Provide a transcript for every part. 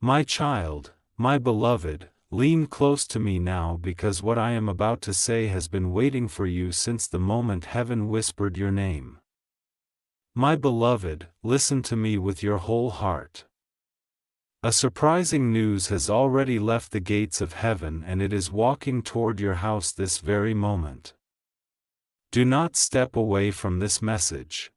My child, my beloved, lean close to me now because what I am about to say has been waiting for you since the moment heaven whispered your name. My beloved, listen to me with your whole heart. A surprising news has already left the gates of heaven and it is walking toward your house this very moment. Do not step away from this message.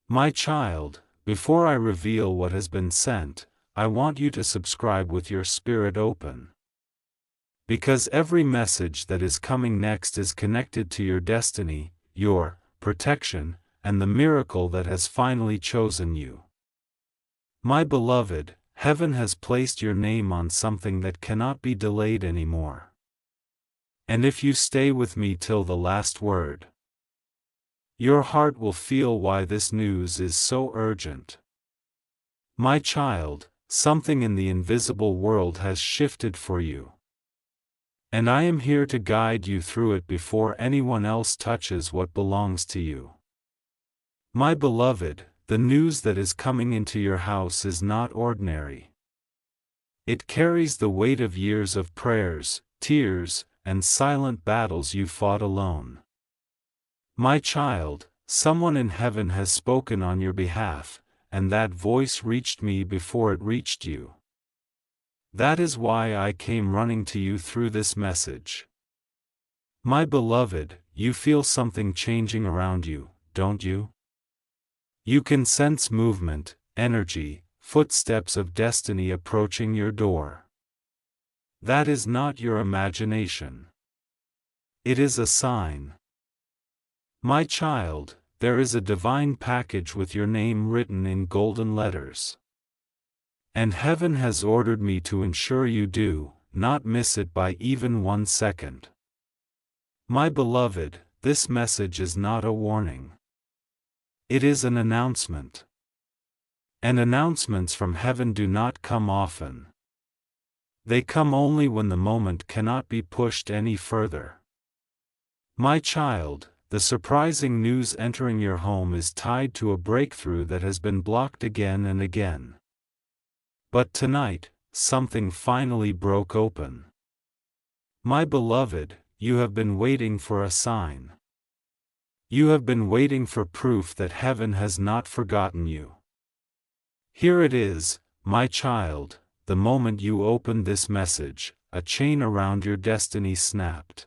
My child, before I reveal what has been sent, I want you to subscribe with your spirit open. Because every message that is coming next is connected to your destiny, your protection, and the miracle that has finally chosen you. My beloved, heaven has placed your name on something that cannot be delayed anymore. And if you stay with me till the last word, your heart will feel why this news is so urgent. My child, something in the invisible world has shifted for you. And I am here to guide you through it before anyone else touches what belongs to you. My beloved, the news that is coming into your house is not ordinary. It carries the weight of years of prayers, tears, and silent battles you fought alone. My child, someone in heaven has spoken on your behalf, and that voice reached me before it reached you. That is why I came running to you through this message. My beloved, you feel something changing around you, don't you? You can sense movement, energy, footsteps of destiny approaching your door. That is not your imagination. It is a sign. My child, there is a divine package with your name written in golden letters. And heaven has ordered me to ensure you do not miss it by even 1 second. My beloved, this message is not a warning. It is an announcement. And announcements from heaven do not come often. They come only when the moment cannot be pushed any further. My child, the surprising news entering your home is tied to a breakthrough that has been blocked again and again. But tonight, something finally broke open. My beloved, you have been waiting for a sign. You have been waiting for proof that heaven has not forgotten you. Here it is, my child, the moment you opened this message, a chain around your destiny snapped.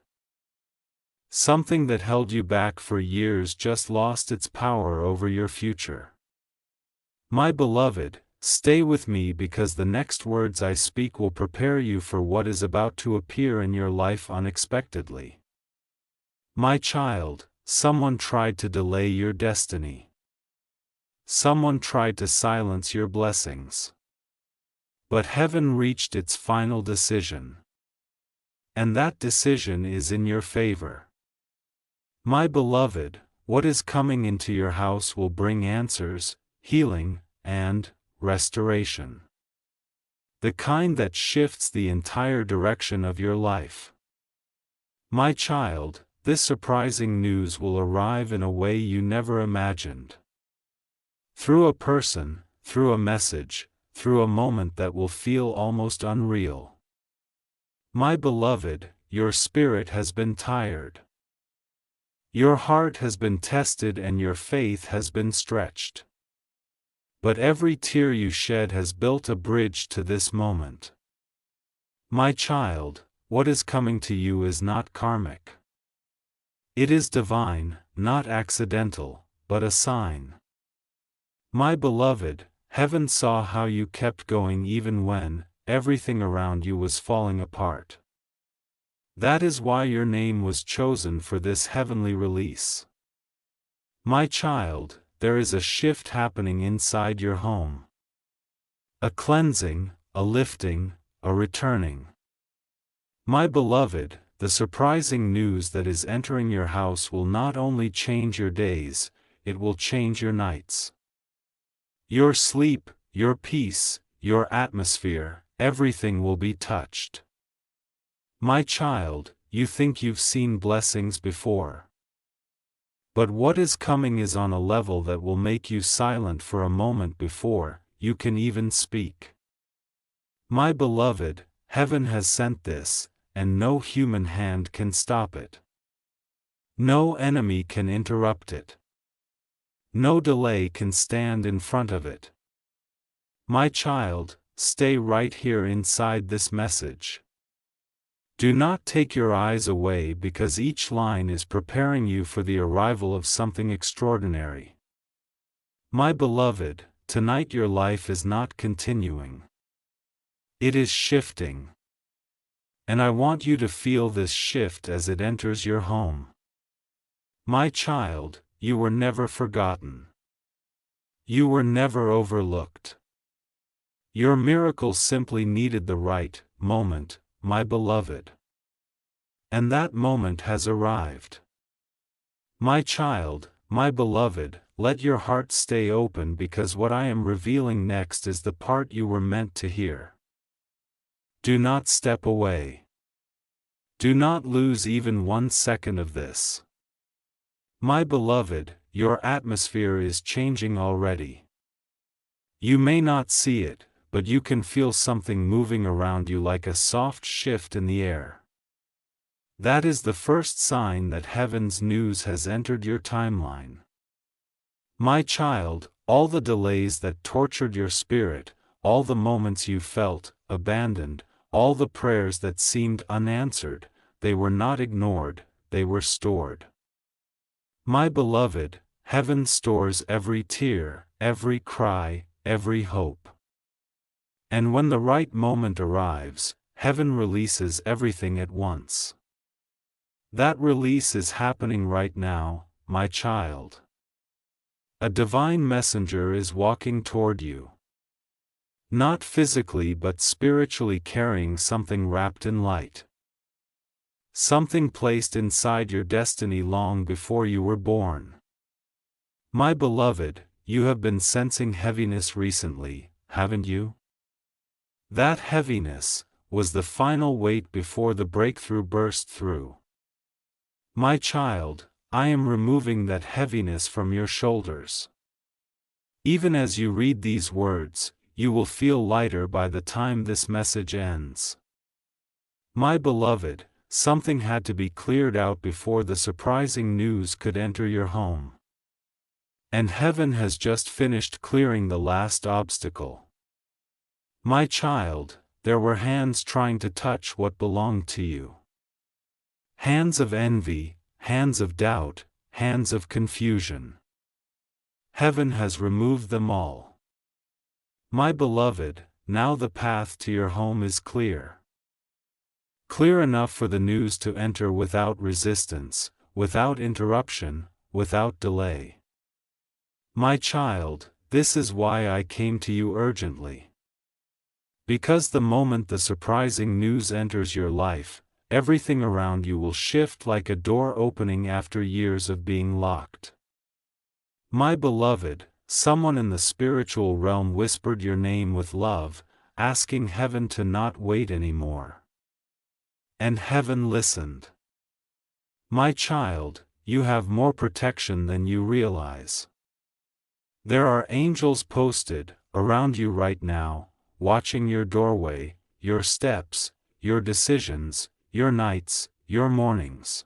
Something that held you back for years just lost its power over your future. My beloved, stay with me because the next words I speak will prepare you for what is about to appear in your life unexpectedly. My child, someone tried to delay your destiny. Someone tried to silence your blessings. But heaven reached its final decision. And that decision is in your favor. My beloved, what is coming into your house will bring answers, healing, and restoration. The kind that shifts the entire direction of your life. My child, this surprising news will arrive in a way you never imagined. Through a person, through a message, through a moment that will feel almost unreal. My beloved, your spirit has been tired. Your heart has been tested and your faith has been stretched. But every tear you shed has built a bridge to this moment. My child, what is coming to you is not karmic. It is divine, not accidental, but a sign. My beloved, heaven saw how you kept going even when everything around you was falling apart. That is why your name was chosen for this heavenly release. My child, there is a shift happening inside your home. A cleansing, a lifting, a returning. My beloved, the surprising news that is entering your house will not only change your days, it will change your nights. Your sleep, your peace, your atmosphere, everything will be touched. My child, you think you've seen blessings before. But what is coming is on a level that will make you silent for a moment before you can even speak. My beloved, heaven has sent this, and no human hand can stop it. No enemy can interrupt it. No delay can stand in front of it. My child, stay right here inside this message. Do not take your eyes away because each line is preparing you for the arrival of something extraordinary. My beloved, tonight your life is not continuing. It is shifting. And I want you to feel this shift as it enters your home. My child, you were never forgotten. You were never overlooked. Your miracle simply needed the right moment, my beloved. And that moment has arrived. My child, my beloved, let your heart stay open because what I am revealing next is the part you were meant to hear. Do not step away. Do not lose even 1 second of this. My beloved, your atmosphere is changing already. You may not see it, but you can feel something moving around you like a soft shift in the air. That is the first sign that heaven's news has entered your timeline. My child, all the delays that tortured your spirit, all the moments you felt abandoned, all the prayers that seemed unanswered, they were not ignored, they were stored. My beloved, heaven stores every tear, every cry, every hope. And when the right moment arrives, heaven releases everything at once. That release is happening right now, my child. A divine messenger is walking toward you. Not physically but spiritually carrying something wrapped in light. Something placed inside your destiny long before you were born. My beloved, you have been sensing heaviness recently, haven't you? That heaviness was the final weight before the breakthrough burst through. My child, I am removing that heaviness from your shoulders. Even as you read these words, you will feel lighter by the time this message ends. My beloved, something had to be cleared out before the surprising news could enter your home. And heaven has just finished clearing the last obstacle. My child, there were hands trying to touch what belonged to you. Hands of envy, hands of doubt, hands of confusion. Heaven has removed them all. My beloved, now the path to your home is clear. Clear enough for the news to enter without resistance, without interruption, without delay. My child, this is why I came to you urgently. Because the moment the surprising news enters your life, everything around you will shift like a door opening after years of being locked. My beloved, someone in the spiritual realm whispered your name with love, asking heaven to not wait anymore. And heaven listened. My child, you have more protection than you realize. There are angels posted around you right now, watching your doorway, your steps, your decisions, your nights, your mornings.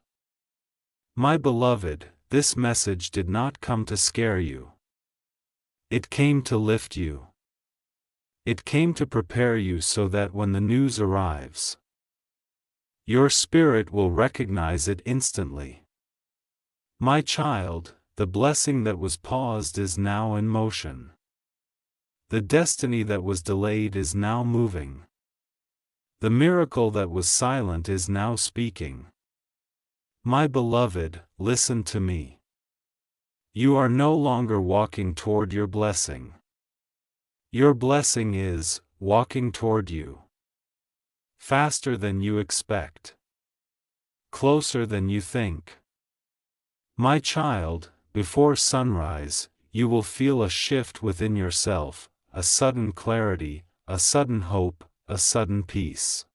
My beloved, this message did not come to scare you. It came to lift you. It came to prepare you so that when the news arrives, your spirit will recognize it instantly. My child, the blessing that was paused is now in motion. The destiny that was delayed is now moving. The miracle that was silent is now speaking. My beloved, listen to me. You are no longer walking toward your blessing. Your blessing is walking toward you. Faster than you expect. Closer than you think. My child, before sunrise, you will feel a shift within yourself, a sudden clarity, a sudden hope, a sudden peace.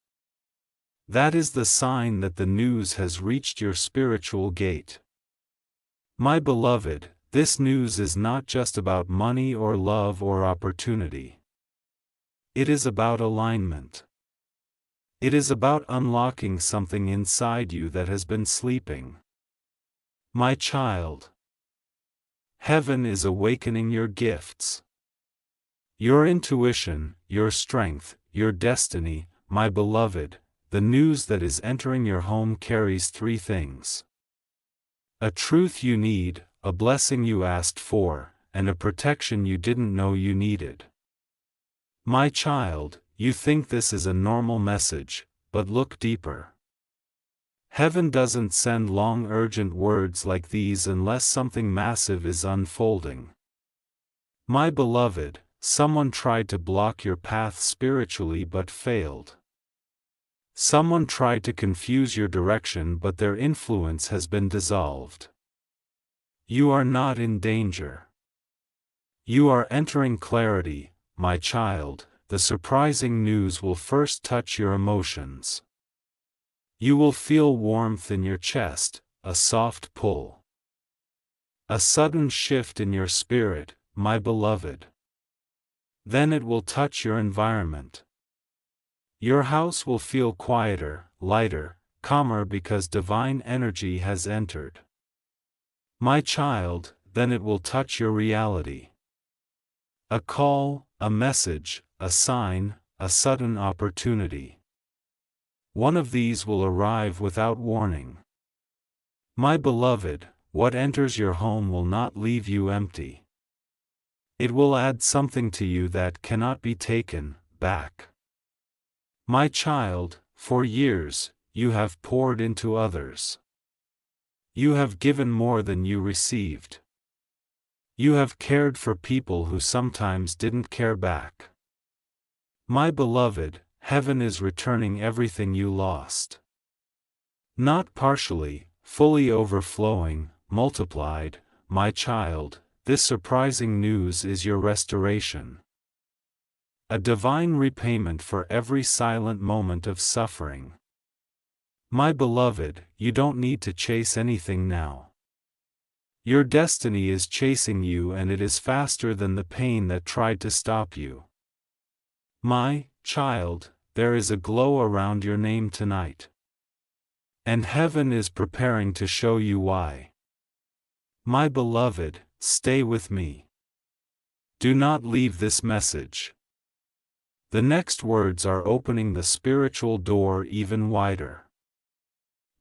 That is the sign that the news has reached your spiritual gate. My beloved, this news is not just about money or love or opportunity. It is about alignment. It is about unlocking something inside you that has been sleeping. My child, heaven is awakening your gifts. Your intuition, your strength, your destiny, my beloved. The news that is entering your home carries three things: a truth you need, a blessing you asked for, and a protection you didn't know you needed. My child, you think this is a normal message, but look deeper. Heaven doesn't send long urgent words like these unless something massive is unfolding. My beloved, someone tried to block your path spiritually but failed. Someone tried to confuse your direction but their influence has been dissolved. You are not in danger. You are entering clarity, my child. The surprising news will first touch your emotions. You will feel warmth in your chest, a soft pull. A sudden shift in your spirit, my beloved. Then it will touch your environment. Your house will feel quieter, lighter, calmer because divine energy has entered. My child, then it will touch your reality. A call, a message, a sign, a sudden opportunity. One of these will arrive without warning. My beloved, what enters your home will not leave you empty. It will add something to you that cannot be taken back. My child, for years, you have poured into others. You have given more than you received. You have cared for people who sometimes didn't care back. My beloved, heaven is returning everything you lost. Not partially, fully overflowing, multiplied. My child, this surprising news is your restoration. A divine repayment for every silent moment of suffering. My beloved, you don't need to chase anything now. Your destiny is chasing you and it is faster than the pain that tried to stop you. My child, there is a glow around your name tonight. And heaven is preparing to show you why. My beloved, stay with me. Do not leave this message. The next words are opening the spiritual door even wider.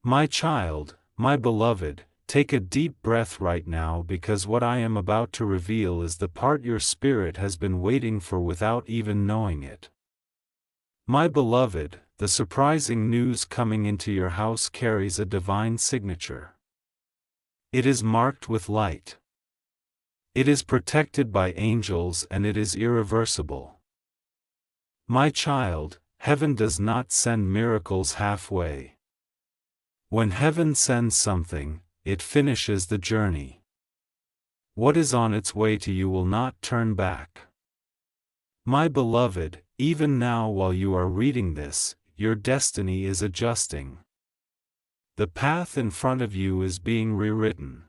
My child, my beloved, take a deep breath right now because what I am about to reveal is the part your spirit has been waiting for without even knowing it. My beloved, the surprising news coming into your house carries a divine signature. It is marked with light. It is protected by angels and it is irreversible. My child, heaven does not send miracles halfway. When heaven sends something, it finishes the journey. What is on its way to you will not turn back. My beloved, even now while you are reading this, your destiny is adjusting. The path in front of you is being rewritten.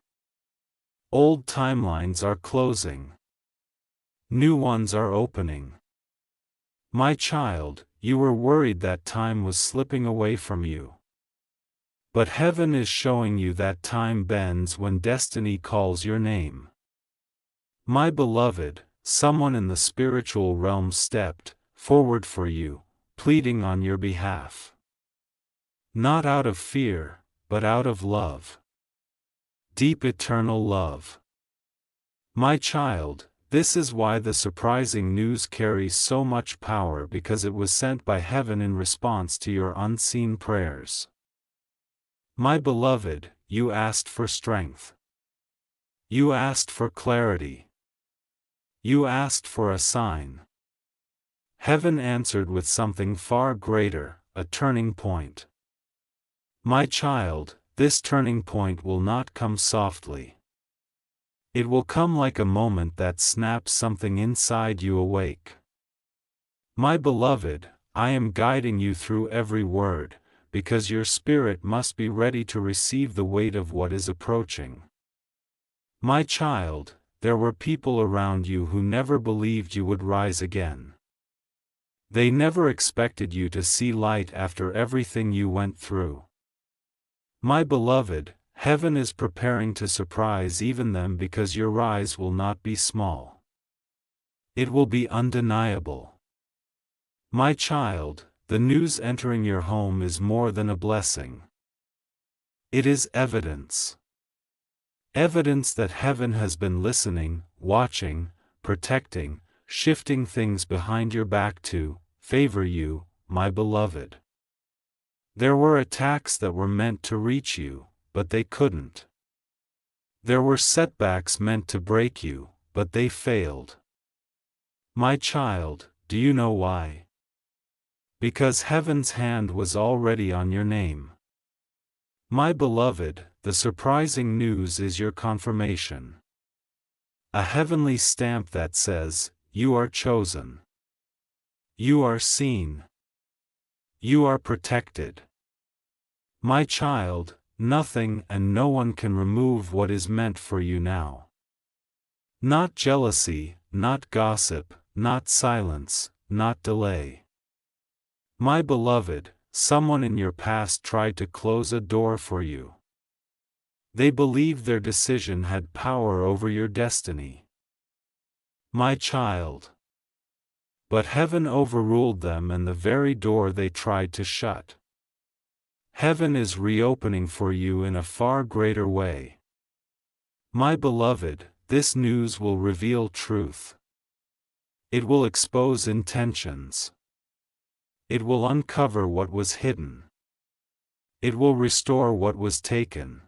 Old timelines are closing. New ones are opening. My child, you were worried that time was slipping away from you. But heaven is showing you that time bends when destiny calls your name. My beloved, someone in the spiritual realm stepped forward for you, pleading on your behalf. Not out of fear, but out of love. Deep eternal love. My child, this is why the surprising news carries so much power because it was sent by heaven in response to your unseen prayers. My beloved, you asked for strength. You asked for clarity. You asked for a sign. Heaven answered with something far greater, a turning point. My child, this turning point will not come softly. It will come like a moment that snaps something inside you awake. My beloved, I am guiding you through every word, because your spirit must be ready to receive the weight of what is approaching. My child, there were people around you who never believed you would rise again. They never expected you to see light after everything you went through. My beloved, heaven is preparing to surprise even them because your rise will not be small. It will be undeniable. My child, the news entering your home is more than a blessing. It is evidence. Evidence that heaven has been listening, watching, protecting, shifting things behind your back to favor you, my beloved. There were attacks that were meant to reach you, but they couldn't. There were setbacks meant to break you, but they failed. My child, do you know why? Because heaven's hand was already on your name. My beloved, the surprising news is your confirmation. A heavenly stamp that says, you are chosen. You are seen. You are protected. My child, nothing and no one can remove what is meant for you now. Not jealousy, not gossip, not silence, not delay. My beloved, someone in your past tried to close a door for you. They believed their decision had power over your destiny. My child. But heaven overruled them and the very door they tried to shut. Heaven is reopening for you in a far greater way. My beloved, this news will reveal truth. It will expose intentions. It will uncover what was hidden. It will restore what was taken.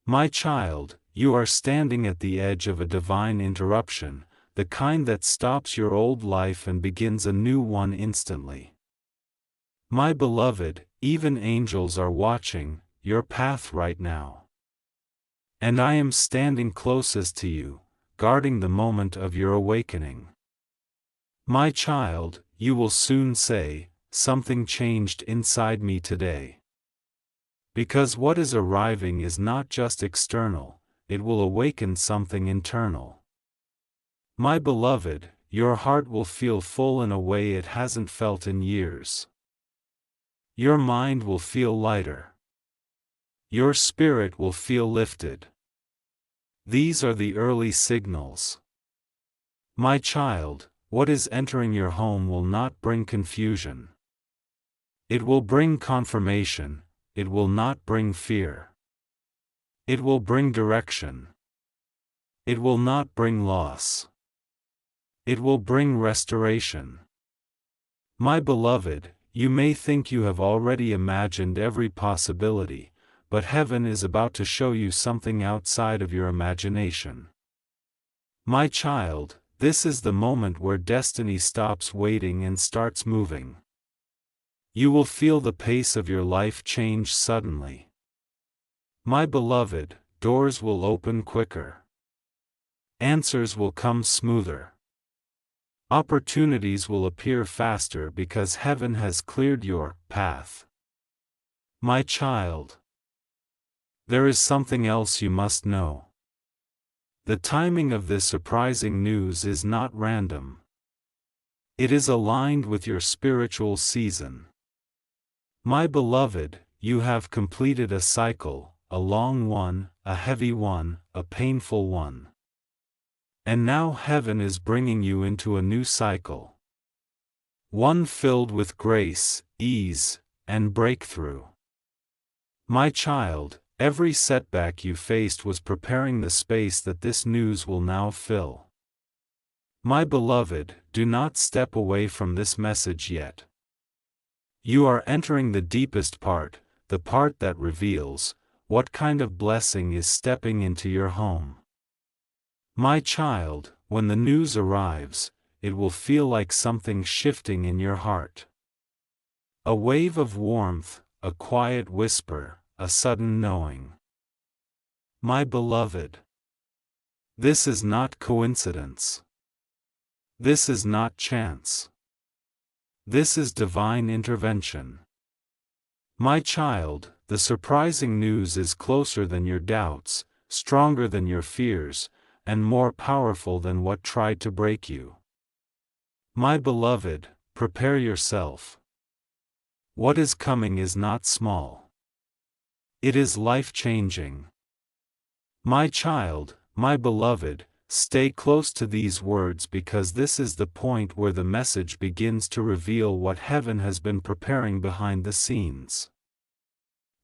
My child, you are standing at the edge of a divine interruption, the kind that stops your old life and begins a new one instantly. My beloved, even angels are watching your path right now. And I am standing closest to you, guarding the moment of your awakening. My child, you will soon say, something changed inside me today. Because what is arriving is not just external, it will awaken something internal. My beloved, your heart will feel full in a way it hasn't felt in years. Your mind will feel lighter. Your spirit will feel lifted. These are the early signals. My child, what is entering your home will not bring confusion. It will bring confirmation. It will not bring fear. It will bring direction. It will not bring loss. It will bring restoration. My beloved, you may think you have already imagined every possibility, but heaven is about to show you something outside of your imagination. My child, this is the moment where destiny stops waiting and starts moving. You will feel the pace of your life change suddenly. My beloved, doors will open quicker. Answers will come smoother. Opportunities will appear faster because heaven has cleared your path. My child. There is something else you must know. The timing of this surprising news is not random. It is aligned with your spiritual season. My beloved, you have completed a cycle, a long one, a heavy one, a painful one. And now heaven is bringing you into a new cycle. One filled with grace, ease, and breakthrough. My child, every setback you faced was preparing the space that this news will now fill. My beloved, do not step away from this message yet. You are entering the deepest part, the part that reveals what kind of blessing is stepping into your home. My child, when the news arrives, it will feel like something shifting in your heart. A wave of warmth, a quiet whisper, a sudden knowing. My beloved, this is not coincidence. This is not chance. This is divine intervention. My child, the surprising news is closer than your doubts, stronger than your fears, and more powerful than what tried to break you. My beloved, prepare yourself. What is coming is not small. It is life-changing. My child, my beloved, stay close to these words because this is the point where the message begins to reveal what heaven has been preparing behind the scenes.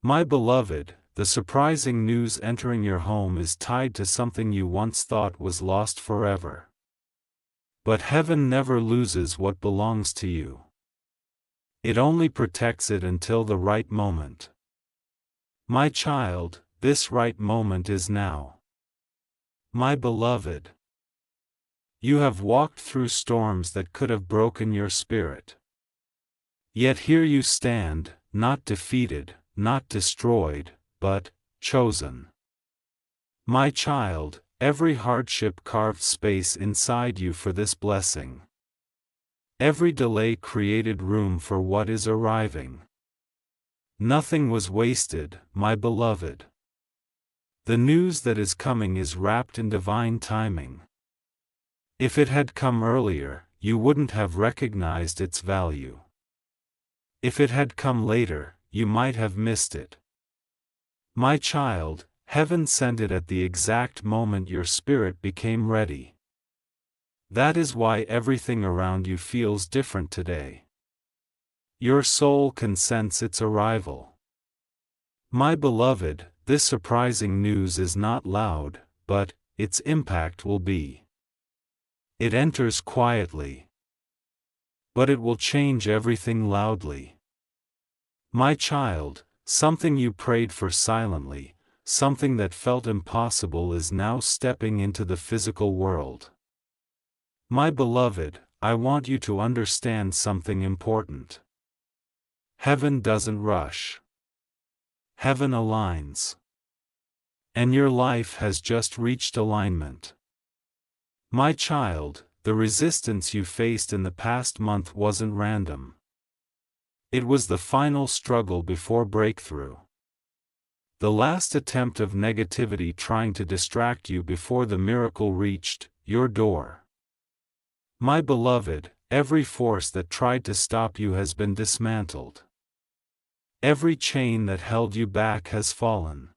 My beloved, the surprising news entering your home is tied to something you once thought was lost forever. But heaven never loses what belongs to you. It only protects it until the right moment. My child, this right moment is now. My beloved, you have walked through storms that could have broken your spirit. Yet here you stand, not defeated, not destroyed, but chosen. My child, every hardship carved space inside you for this blessing. Every delay created room for what is arriving. Nothing was wasted, my beloved. The news that is coming is wrapped in divine timing. If it had come earlier, you wouldn't have recognized its value. If it had come later, you might have missed it. My child, heaven sent it at the exact moment your spirit became ready. That is why everything around you feels different today. Your soul can sense its arrival. My beloved, this surprising news is not loud, but its impact will be. It enters quietly. But it will change everything loudly. My child, something you prayed for silently, something that felt impossible is now stepping into the physical world. My beloved, I want you to understand something important. Heaven doesn't rush. Heaven aligns. And your life has just reached alignment. My child, the resistance you faced in the past month wasn't random. It was the final struggle before breakthrough. The last attempt of negativity trying to distract you before the miracle reached your door. My beloved, every force that tried to stop you has been dismantled. Every chain that held you back has fallen.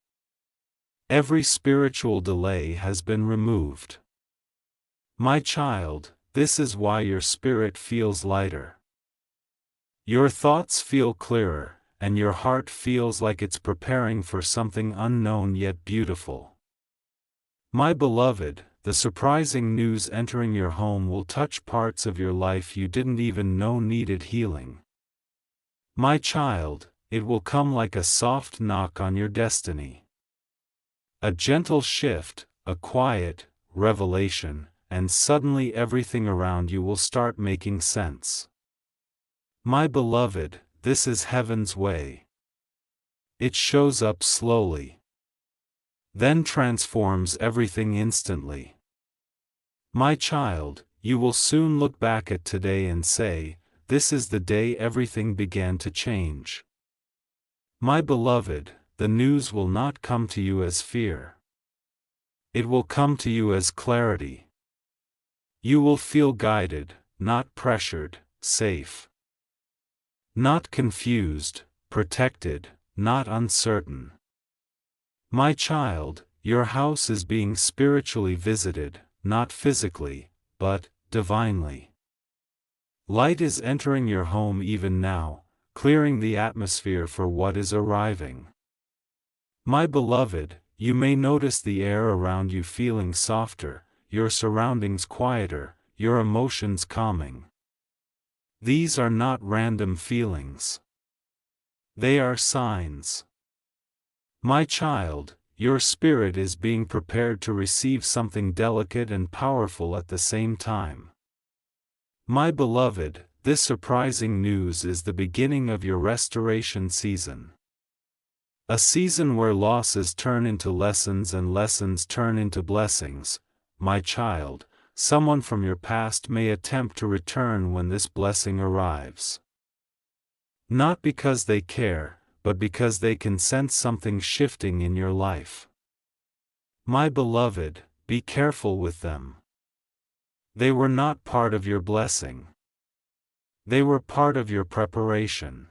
Every spiritual delay has been removed. My child, this is why your spirit feels lighter. Your thoughts feel clearer, and your heart feels like it's preparing for something unknown yet beautiful. My beloved, the surprising news entering your home will touch parts of your life you didn't even know needed healing. My child, it will come like a soft knock on your destiny. A gentle shift, a quiet revelation, and suddenly everything around you will start making sense. My beloved, this is heaven's way. It shows up slowly. Then transforms everything instantly. My child, you will soon look back at today and say, this is the day everything began to change. My beloved, the news will not come to you as fear. It will come to you as clarity. You will feel guided, not pressured, safe. Not confused, protected, not uncertain. My child, your house is being spiritually visited, not physically, but divinely. Light is entering your home even now, clearing the atmosphere for what is arriving. My beloved, you may notice the air around you feeling softer, your surroundings quieter, your emotions calming. These are not random feelings. They are signs. My child, your spirit is being prepared to receive something delicate and powerful at the same time. My beloved, this surprising news is the beginning of your restoration season. A season where losses turn into lessons and lessons turn into blessings. My child, someone from your past may attempt to return when this blessing arrives. Not because they care, but because they can sense something shifting in your life. My beloved, be careful with them. They were not part of your blessing. They were part of your preparation.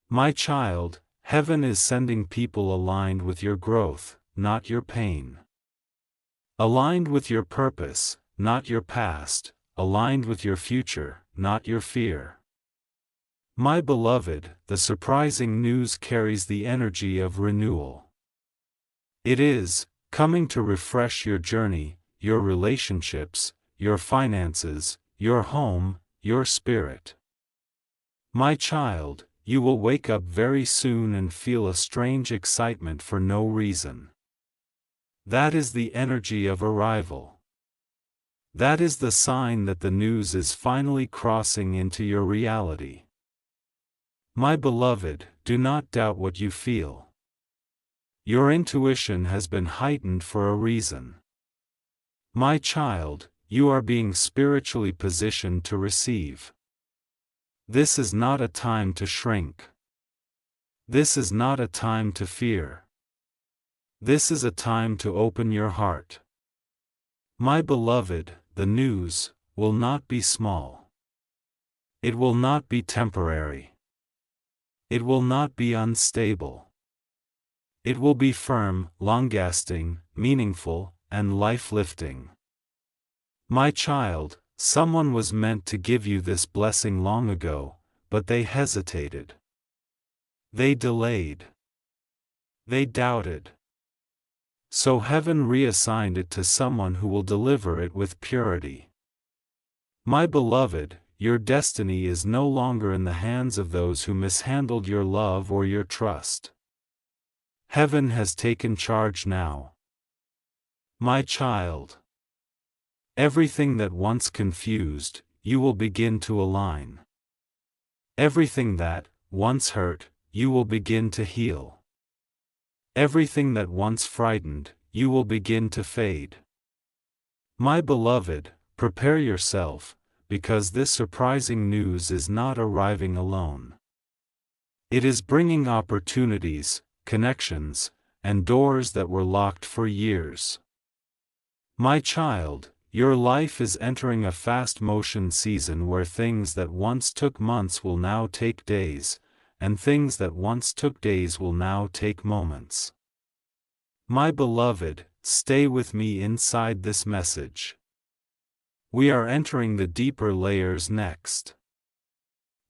My child, heaven is sending people aligned with your growth, not your pain. Aligned with your purpose, not your past, aligned with your future, not your fear. My beloved, the surprising news carries the energy of renewal. It is coming to refresh your journey, your relationships, your finances, your home, your spirit. My child, you will wake up very soon and feel a strange excitement for no reason. That is the energy of arrival. That is the sign that the news is finally crossing into your reality. My beloved, do not doubt what you feel. Your intuition has been heightened for a reason. My child, you are being spiritually positioned to receive. This is not a time to shrink. This is not a time to fear. This is a time to open your heart. My beloved, the news will not be small. It will not be temporary. It will not be unstable. It will be firm, long-lasting, meaningful, and life-lifting. My child, someone was meant to give you this blessing long ago, but they hesitated. They delayed. They doubted. So heaven reassigned it to someone who will deliver it with purity. My beloved, your destiny is no longer in the hands of those who mishandled your love or your trust. Heaven has taken charge now. My child, everything that once confused, you will begin to align. Everything that once hurt, you will begin to heal. Everything that once frightened, you will begin to fade. My beloved, prepare yourself, because this surprising news is not arriving alone. It is bringing opportunities, connections, and doors that were locked for years. My child, your life is entering a fast-motion season where things that once took months will now take days, and things that once took days will now take moments. My beloved, stay with me inside this message. We are entering the deeper layers next.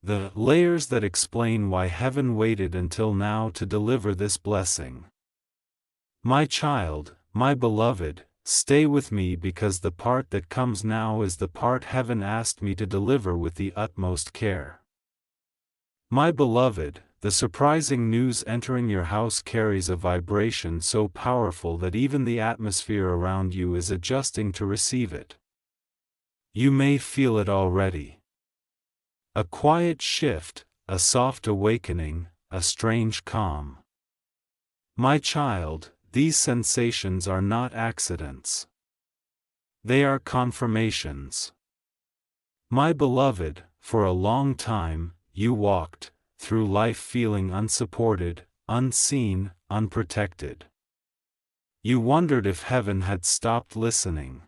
The layers that explain why heaven waited until now to deliver this blessing. My child, my beloved, stay with me because the part that comes now is the part heaven asked me to deliver with the utmost care. My beloved, the surprising news entering your house carries a vibration so powerful that even the atmosphere around you is adjusting to receive it. You may feel it already. A quiet shift, a soft awakening, a strange calm. My child, these sensations are not accidents. They are confirmations. My beloved, for a long time, you walked through life feeling unsupported, unseen, unprotected. You wondered if heaven had stopped listening.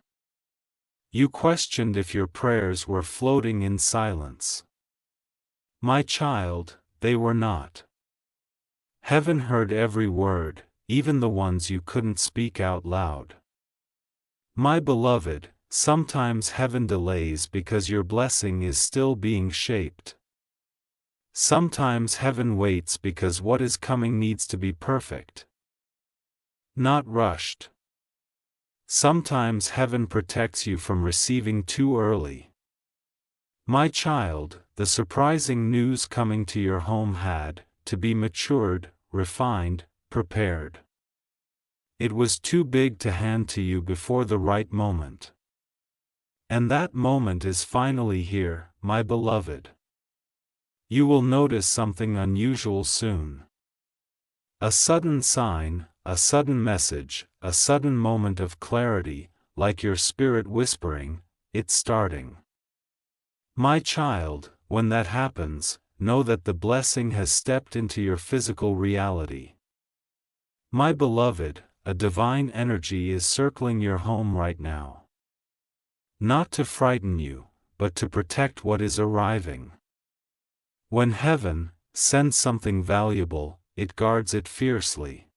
You questioned if your prayers were floating in silence. My child, they were not. Heaven heard every word, even the ones you couldn't speak out loud. My beloved, sometimes heaven delays because your blessing is still being shaped. Sometimes heaven waits because what is coming needs to be perfect, not rushed. Sometimes heaven protects you from receiving too early. My child, the surprising news coming to your home had to be matured, refined, prepared. It was too big to hand to you before the right moment. And that moment is finally here, my beloved. You will notice something unusual soon. A sudden sign, a sudden message, a sudden moment of clarity, like your spirit whispering, "It's starting." My child, when that happens, know that the blessing has stepped into your physical reality. My beloved, a divine energy is circling your home right now. Not to frighten you, but to protect what is arriving. When heaven sends something valuable, it guards it fiercely.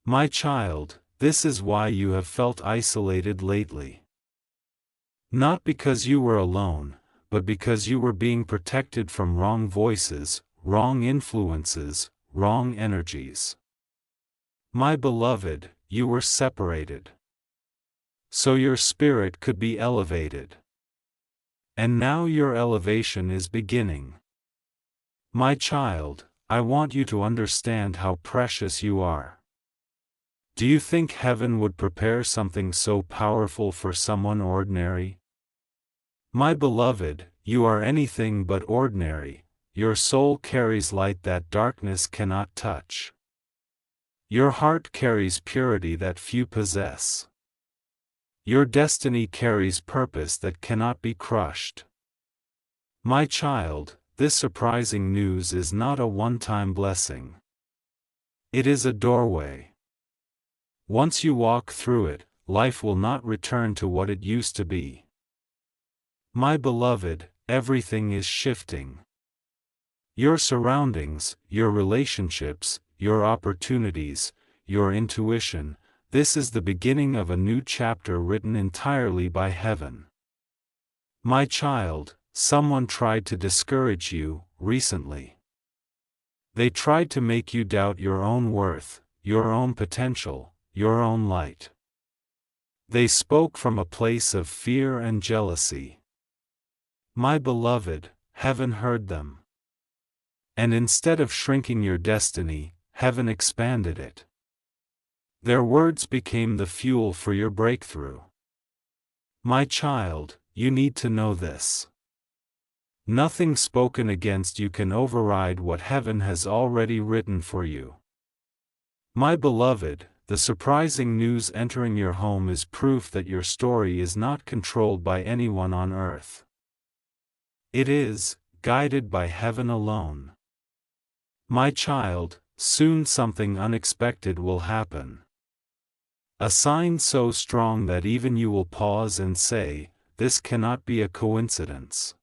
My child, this is why you have felt isolated lately. Not because you were alone, but because you were being protected from wrong voices, wrong influences, wrong energies. My beloved, you were separated, so your spirit could be elevated. And now your elevation is beginning. My child, I want you to understand how precious you are. Do you think heaven would prepare something so powerful for someone ordinary? My beloved, you are anything but ordinary. Your soul carries light that darkness cannot touch. Your heart carries purity that few possess. Your destiny carries purpose that cannot be crushed. My child, this surprising news is not a one-time blessing. It is a doorway. Once you walk through it, life will not return to what it used to be. My beloved, everything is shifting. Your surroundings, your relationships, your opportunities, your intuition, this is the beginning of a new chapter written entirely by heaven. My child, someone tried to discourage you recently. They tried to make you doubt your own worth, your own potential, your own light. They spoke from a place of fear and jealousy. My beloved, heaven heard them. And instead of shrinking your destiny, heaven expanded it. Their words became the fuel for your breakthrough. My child, you need to know this. Nothing spoken against you can override what heaven has already written for you. My beloved, the surprising news entering your home is proof that your story is not controlled by anyone on earth. It is guided by heaven alone. My child, soon something unexpected will happen. A sign so strong that even you will pause and say, "This cannot be a coincidence."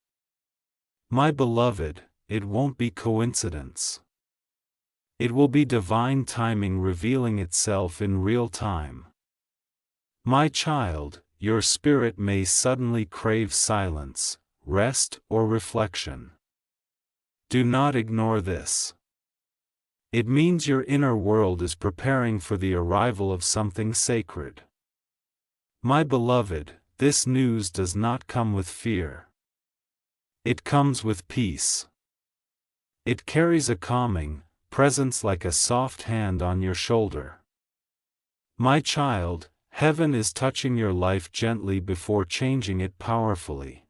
My beloved, it won't be coincidence. It will be divine timing revealing itself in real time. My child, your spirit may suddenly crave silence, rest, or reflection. Do not ignore this. It means your inner world is preparing for the arrival of something sacred. My beloved, this news does not come with fear. It comes with peace. It carries a calming presence like a soft hand on your shoulder. My child, heaven is touching your life gently before changing it powerfully.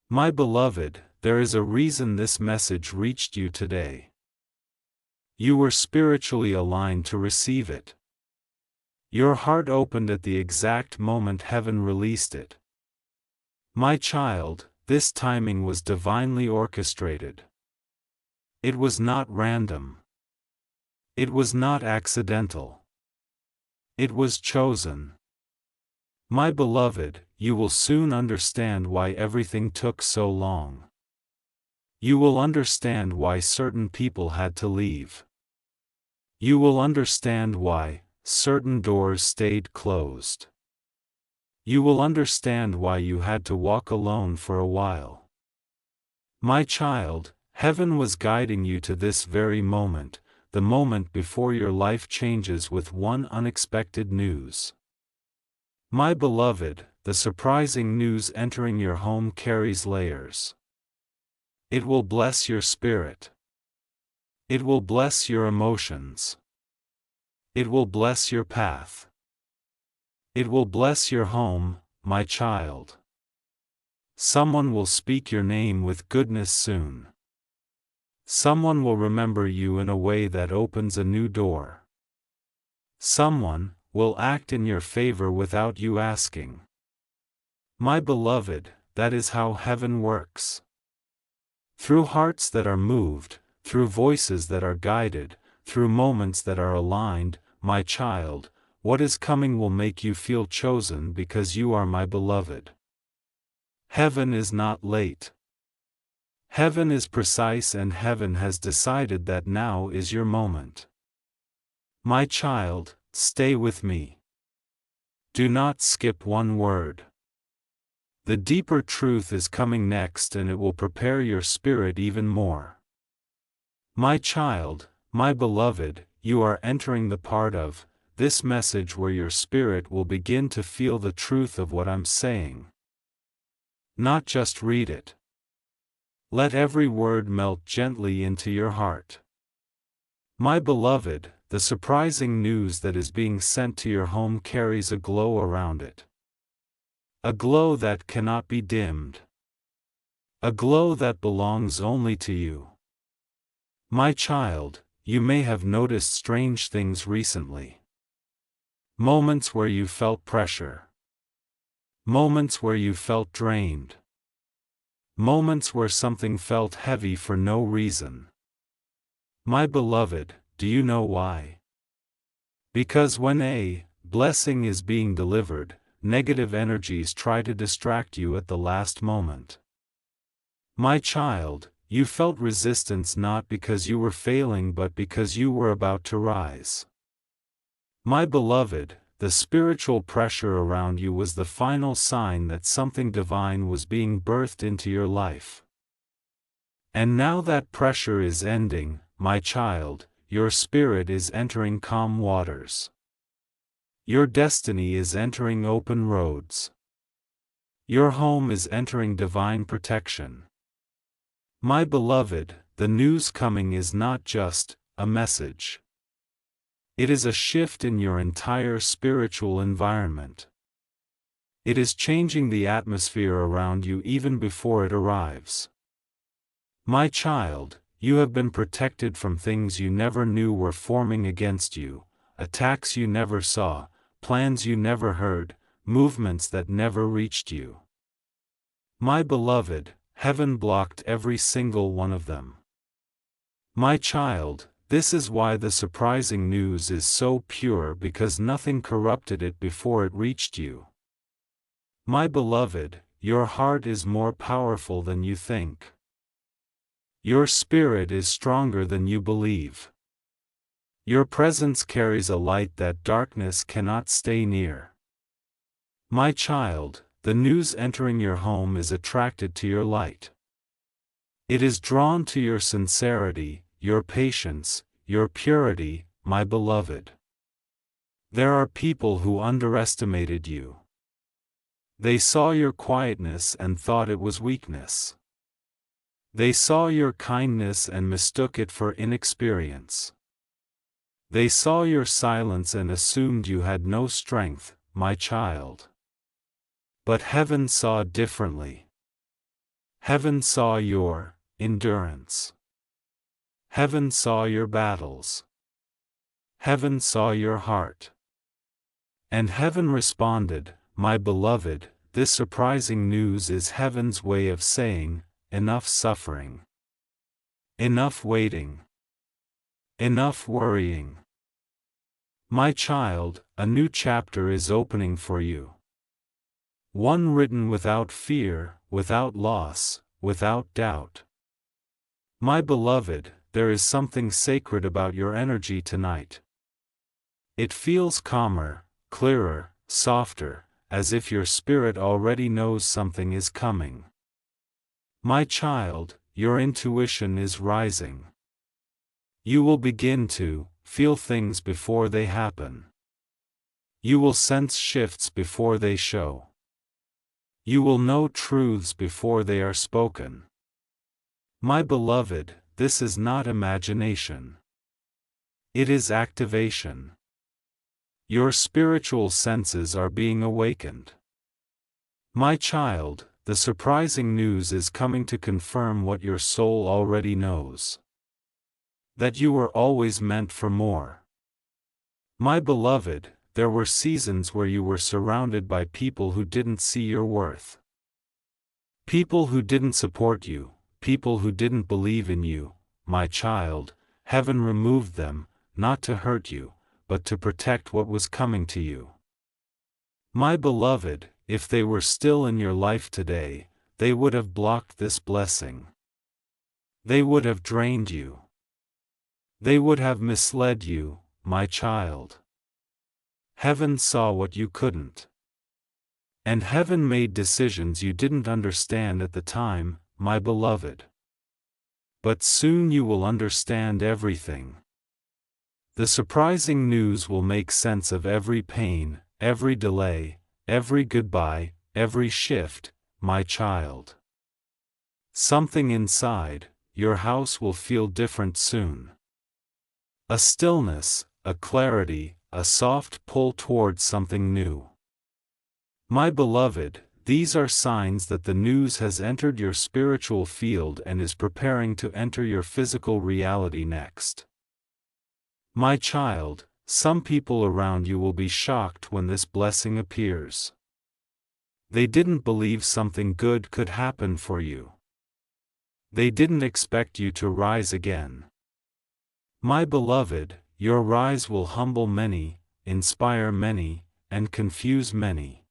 My beloved, there is a reason this message reached you today. You were spiritually aligned to receive it. Your heart opened at the exact moment heaven released it. My child, this timing was divinely orchestrated. It was not random. It was not accidental. It was chosen. My beloved, you will soon understand why everything took so long. You will understand why certain people had to leave. You will understand why certain doors stayed closed. You will understand why you had to walk alone for a while. My child, heaven was guiding you to this very moment, the moment before your life changes with one unexpected news. My beloved, the surprising news entering your home carries layers. It will bless your spirit. It will bless your emotions. It will bless your path. It will bless your home, my child. Someone will speak your name with goodness soon. Someone will remember you in a way that opens a new door. Someone will act in your favor without you asking. My beloved, that is how heaven works. Through hearts that are moved, through voices that are guided, through moments that are aligned, my child, what is coming will make you feel chosen because you are my beloved. Heaven is not late. Heaven is precise, and heaven has decided that now is your moment. My child, stay with me. Do not skip one word. The deeper truth is coming next, and it will prepare your spirit even more. My child, my beloved, you are entering the part of this message where your spirit will begin to feel the truth of what I'm saying. Not just read it. Let every word melt gently into your heart. My beloved, the surprising news that is being sent to your home carries a glow around it. A glow that cannot be dimmed. A glow that belongs only to you. My child, you may have noticed strange things recently. Moments where you felt pressure. Moments where you felt drained. Moments where something felt heavy for no reason. My beloved, do you know why? Because when a blessing is being delivered, negative energies try to distract you at the last moment. My child, you felt resistance not because you were failing but because you were about to rise. My beloved, the spiritual pressure around you was the final sign that something divine was being birthed into your life. And now that pressure is ending, my child, your spirit is entering calm waters. Your destiny is entering open roads. Your home is entering divine protection. My beloved, the news coming is not just a message. It is a shift in your entire spiritual environment. It is changing the atmosphere around you even before it arrives. My child, you have been protected from things you never knew were forming against you, attacks you never saw, plans you never heard, movements that never reached you. My beloved, heaven blocked every single one of them. My child, this is why the surprising news is so pure, because nothing corrupted it before it reached you. My beloved, your heart is more powerful than you think. Your spirit is stronger than you believe. Your presence carries a light that darkness cannot stay near. My child, the news entering your home is attracted to your light. It is drawn to your sincerity, your patience, your purity, my beloved. There are people who underestimated you. They saw your quietness and thought it was weakness. They saw your kindness and mistook it for inexperience. They saw your silence and assumed you had no strength, my child. But heaven saw differently. Heaven saw your endurance. Heaven saw your battles. Heaven saw your heart. And heaven responded, my beloved, this surprising news is heaven's way of saying, enough suffering. Enough waiting. Enough worrying. My child, a new chapter is opening for you. One written without fear, without loss, without doubt. My beloved, there is something sacred about your energy tonight. It feels calmer, clearer, softer, as if your spirit already knows something is coming. My child, your intuition is rising. You will begin to feel things before they happen. You will sense shifts before they show. You will know truths before they are spoken. My beloved, this is not imagination. It is activation. Your spiritual senses are being awakened. My child, the surprising news is coming to confirm what your soul already knows. That you were always meant for more. My beloved, there were seasons where you were surrounded by people who didn't see your worth. People who didn't support you, people who didn't believe in you. My child, heaven removed them, not to hurt you, but to protect what was coming to you. My beloved, if they were still in your life today, they would have blocked this blessing. They would have drained you. They would have misled you, my child. Heaven saw what you couldn't. And heaven made decisions you didn't understand at the time, my beloved. But soon you will understand everything. The surprising news will make sense of every pain, every delay, every goodbye, every shift, my child. Something inside your house will feel different soon. A stillness, a clarity, a soft pull towards something new. My beloved, these are signs that the news has entered your spiritual field and is preparing to enter your physical reality next. My child, some people around you will be shocked when this blessing appears. They didn't believe something good could happen for you. They didn't expect you to rise again. My beloved, your rise will humble many, inspire many, and confuse many.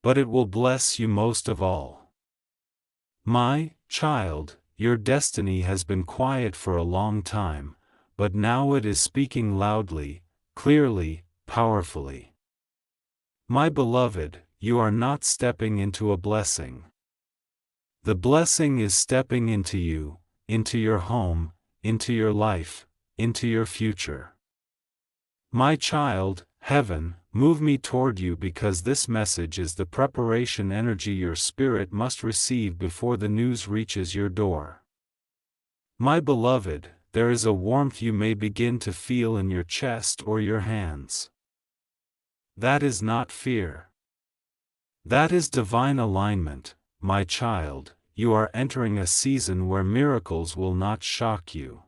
But it will bless you most of all. My child, your destiny has been quiet for a long time, but now it is speaking loudly, clearly, powerfully. My beloved, you are not stepping into a blessing. The blessing is stepping into you, into your home, into your life, into your future. My child, heaven, move me toward you because this message is the preparation energy your spirit must receive before the news reaches your door. My beloved, there is a warmth you may begin to feel in your chest or your hands. That is not fear. That is divine alignment, my child. You are entering a season where miracles will not shock you.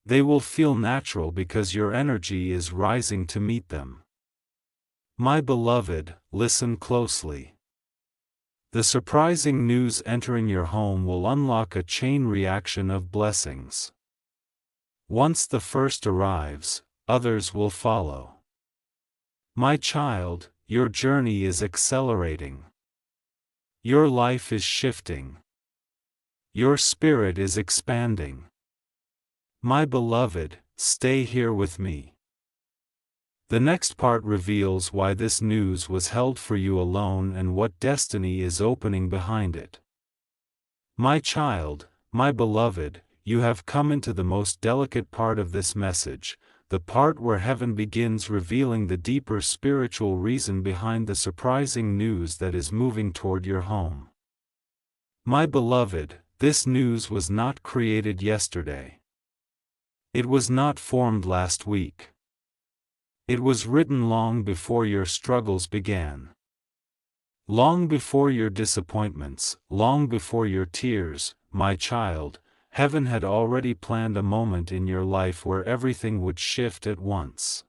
They will feel natural because your energy is rising to meet them. My beloved, listen closely. The surprising news entering your home will unlock a chain reaction of blessings. Once the first arrives, others will follow. My child, your journey is accelerating. Your life is shifting. Your spirit is expanding. My beloved, stay here with me. The next part reveals why this news was held for you alone and what destiny is opening behind it. My child, my beloved, you have come into the most delicate part of this message, the part where heaven begins revealing the deeper spiritual reason behind the surprising news that is moving toward your home. My beloved, this news was not created yesterday. It was not formed last week. It was written long before your struggles began. Long before your disappointments, long before your tears, my child, heaven had already planned a moment in your life where everything would shift at once.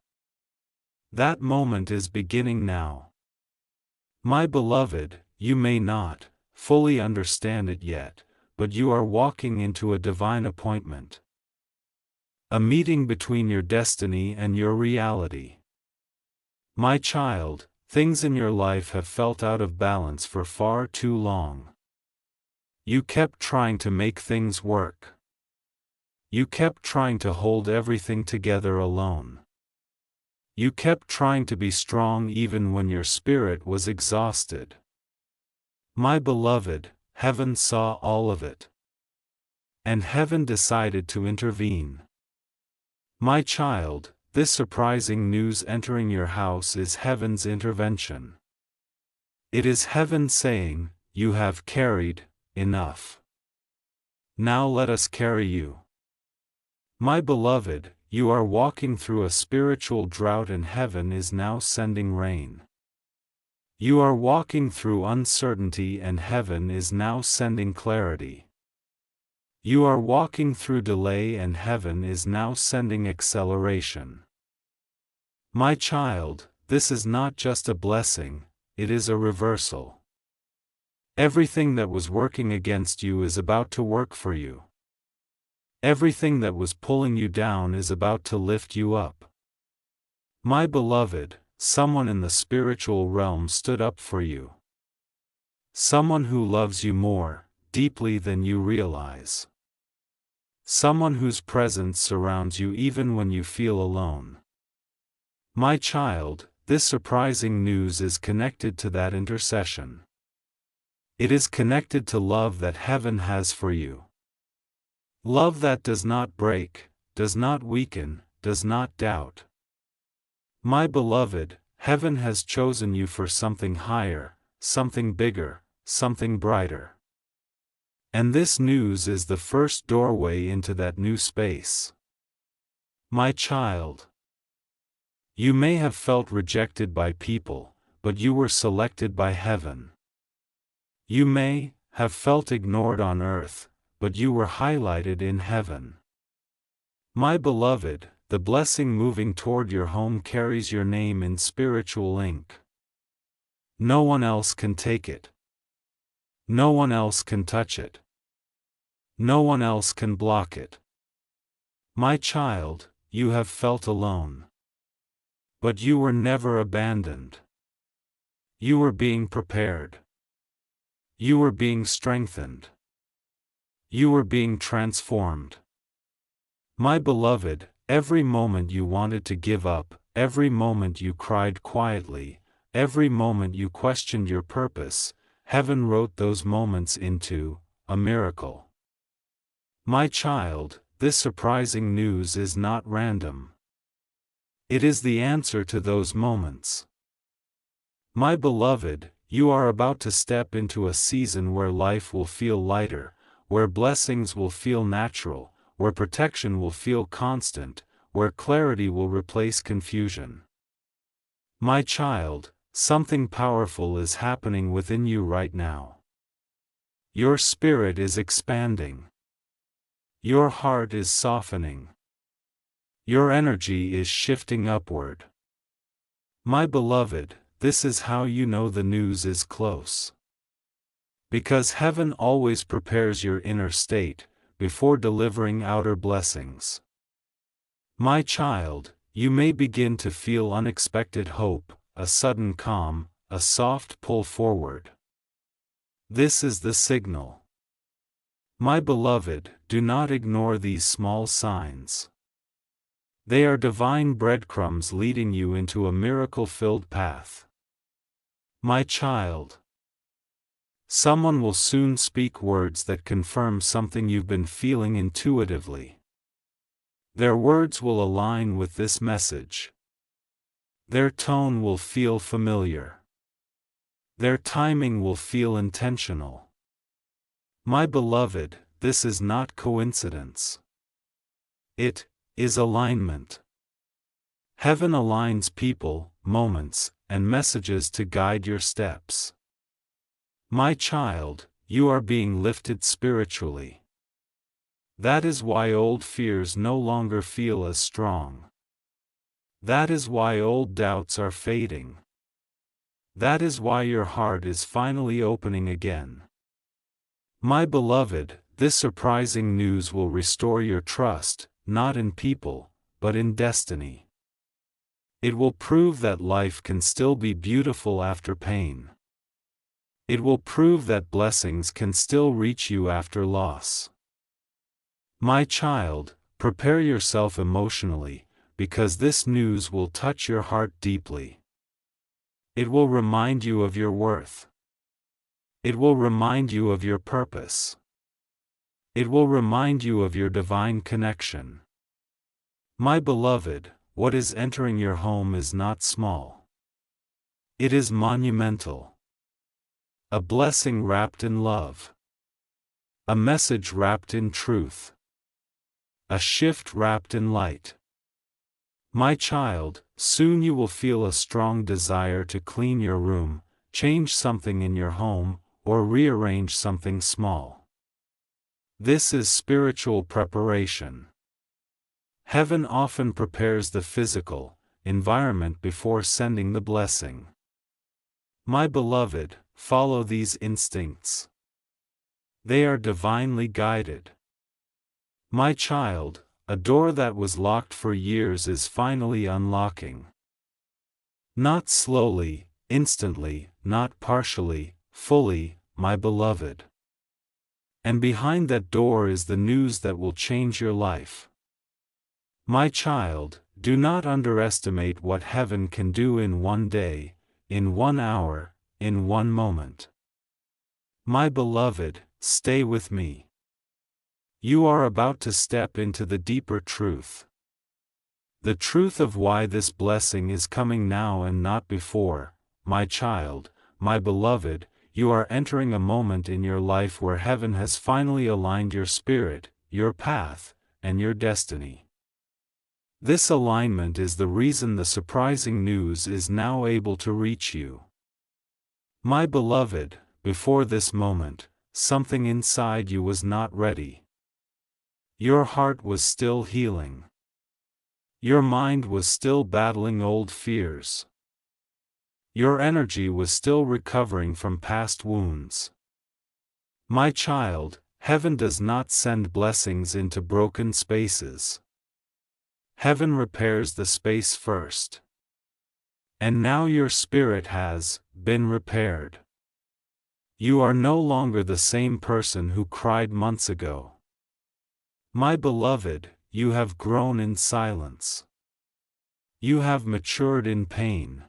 That moment is beginning now. My beloved, you may not fully understand it yet, but you are walking into a divine appointment. A meeting between your destiny and your reality. My child, things in your life have felt out of balance for far too long. You kept trying to make things work. You kept trying to hold everything together alone. You kept trying to be strong even when your spirit was exhausted. My beloved, heaven saw all of it. And heaven decided to intervene. My child, this surprising news entering your house is heaven's intervention. It is heaven saying, you have carried enough. Now let us carry you. My beloved, you are walking through a spiritual drought and heaven is now sending rain. You are walking through uncertainty and heaven is now sending clarity. You are walking through delay and heaven is now sending acceleration. My child, this is not just a blessing, it is a reversal. Everything that was working against you is about to work for you. Everything that was pulling you down is about to lift you up. My beloved, someone in the spiritual realm stood up for you. Someone who loves you more deeply than you realize. Someone whose presence surrounds you even when you feel alone. My child, this surprising news is connected to that intercession. It is connected to love that heaven has for you. Love that does not break, does not weaken, does not doubt. My beloved, heaven has chosen you for something higher, something bigger, something brighter. And this news is the first doorway into that new space. My child, you may have felt rejected by people, but you were selected by heaven. You may have felt ignored on earth, but you were highlighted in heaven. My beloved, the blessing moving toward your home carries your name in spiritual ink. No one else can take it. No one else can touch it. No one else can block it. My child, you have felt alone. But you were never abandoned. You were being prepared. You were being strengthened. You were being transformed. My beloved, every moment you wanted to give up, every moment you cried quietly, every moment you questioned your purpose, heaven wrote those moments into a miracle. My child, this surprising news is not random. It is the answer to those moments. My beloved, you are about to step into a season where life will feel lighter, where blessings will feel natural, where protection will feel constant, where clarity will replace confusion. My child, something powerful is happening within you right now. Your spirit is expanding. Your heart is softening. Your energy is shifting upward. My beloved, this is how you know the news is close. Because heaven always prepares your inner state before delivering outer blessings. My child, you may begin to feel unexpected hope, a sudden calm, a soft pull forward. This is the signal. My beloved, do not ignore these small signs. They are divine breadcrumbs leading you into a miracle-filled path. My child, someone will soon speak words that confirm something you've been feeling intuitively. Their words will align with this message. Their tone will feel familiar. Their timing will feel intentional. My beloved, this is not coincidence. It is alignment. Heaven aligns people, moments, and messages to guide your steps. My child, you are being lifted spiritually. That is why old fears no longer feel as strong. That is why old doubts are fading. That is why your heart is finally opening again. My beloved, this surprising news will restore your trust, not in people, but in destiny. It will prove that life can still be beautiful after pain. It will prove that blessings can still reach you after loss. My child, prepare yourself emotionally, because this news will touch your heart deeply. It will remind you of your worth. It will remind you of your purpose. It will remind you of your divine connection. My beloved, what is entering your home is not small. It is monumental. A blessing wrapped in love. A message wrapped in truth. A shift wrapped in light. My child, soon you will feel a strong desire to clean your room, change something in your home, or rearrange something small. This is spiritual preparation. Heaven often prepares the physical environment before sending the blessing. My beloved, follow these instincts. They are divinely guided. My child, a door that was locked for years is finally unlocking. Not slowly, instantly, not partially, fully, my beloved. And behind that door is the news that will change your life. My child, do not underestimate what heaven can do in one day, in 1 hour, in 1 moment. My beloved, stay with me. You are about to step into the deeper truth. The truth of why this blessing is coming now and not before. My child, my beloved, you are entering a moment in your life where heaven has finally aligned your spirit, your path, and your destiny. This alignment is the reason the surprising news is now able to reach you. My beloved, before this moment, something inside you was not ready. Your heart was still healing. Your mind was still battling old fears. Your energy was still recovering from past wounds. My child, heaven does not send blessings into broken spaces. Heaven repairs the space first. And now your spirit has been repaired. You are no longer the same person who cried months ago. My beloved, you have grown in silence. You have matured in pain.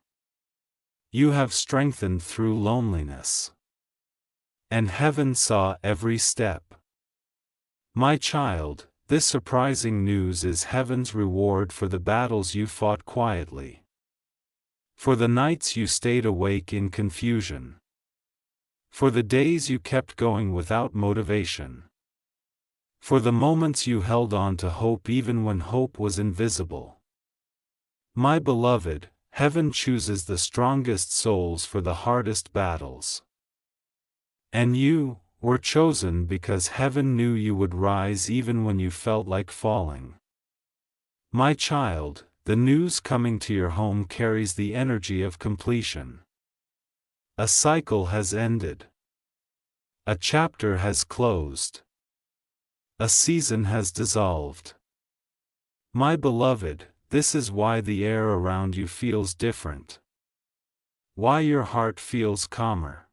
You have strengthened through loneliness. And heaven saw every step. My child, this surprising news is heaven's reward for the battles you fought quietly. For the nights you stayed awake in confusion. For the days you kept going without motivation. For the moments you held on to hope even when hope was invisible. My beloved, heaven chooses the strongest souls for the hardest battles. And you were chosen because heaven knew you would rise even when you felt like falling. My child, the news coming to your home carries the energy of completion. A cycle has ended. A chapter has closed. A season has dissolved. My beloved, this is why the air around you feels different. Why your heart feels calmer.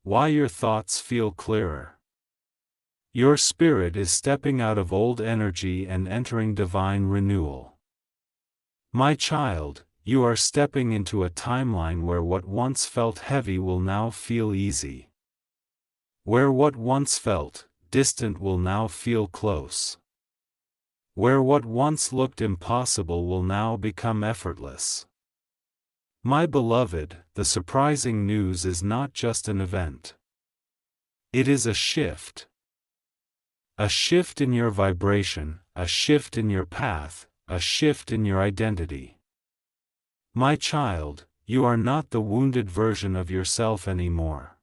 Why your thoughts feel clearer. Your spirit is stepping out of old energy and entering divine renewal. My child, you are stepping into a timeline where what once felt heavy will now feel easy. Where what once felt distant will now feel close. Where what once looked impossible will now become effortless. My beloved, the surprising news is not just an event. It is a shift. A shift in your vibration, a shift in your path, a shift in your identity. My child, you are not the wounded version of yourself anymore.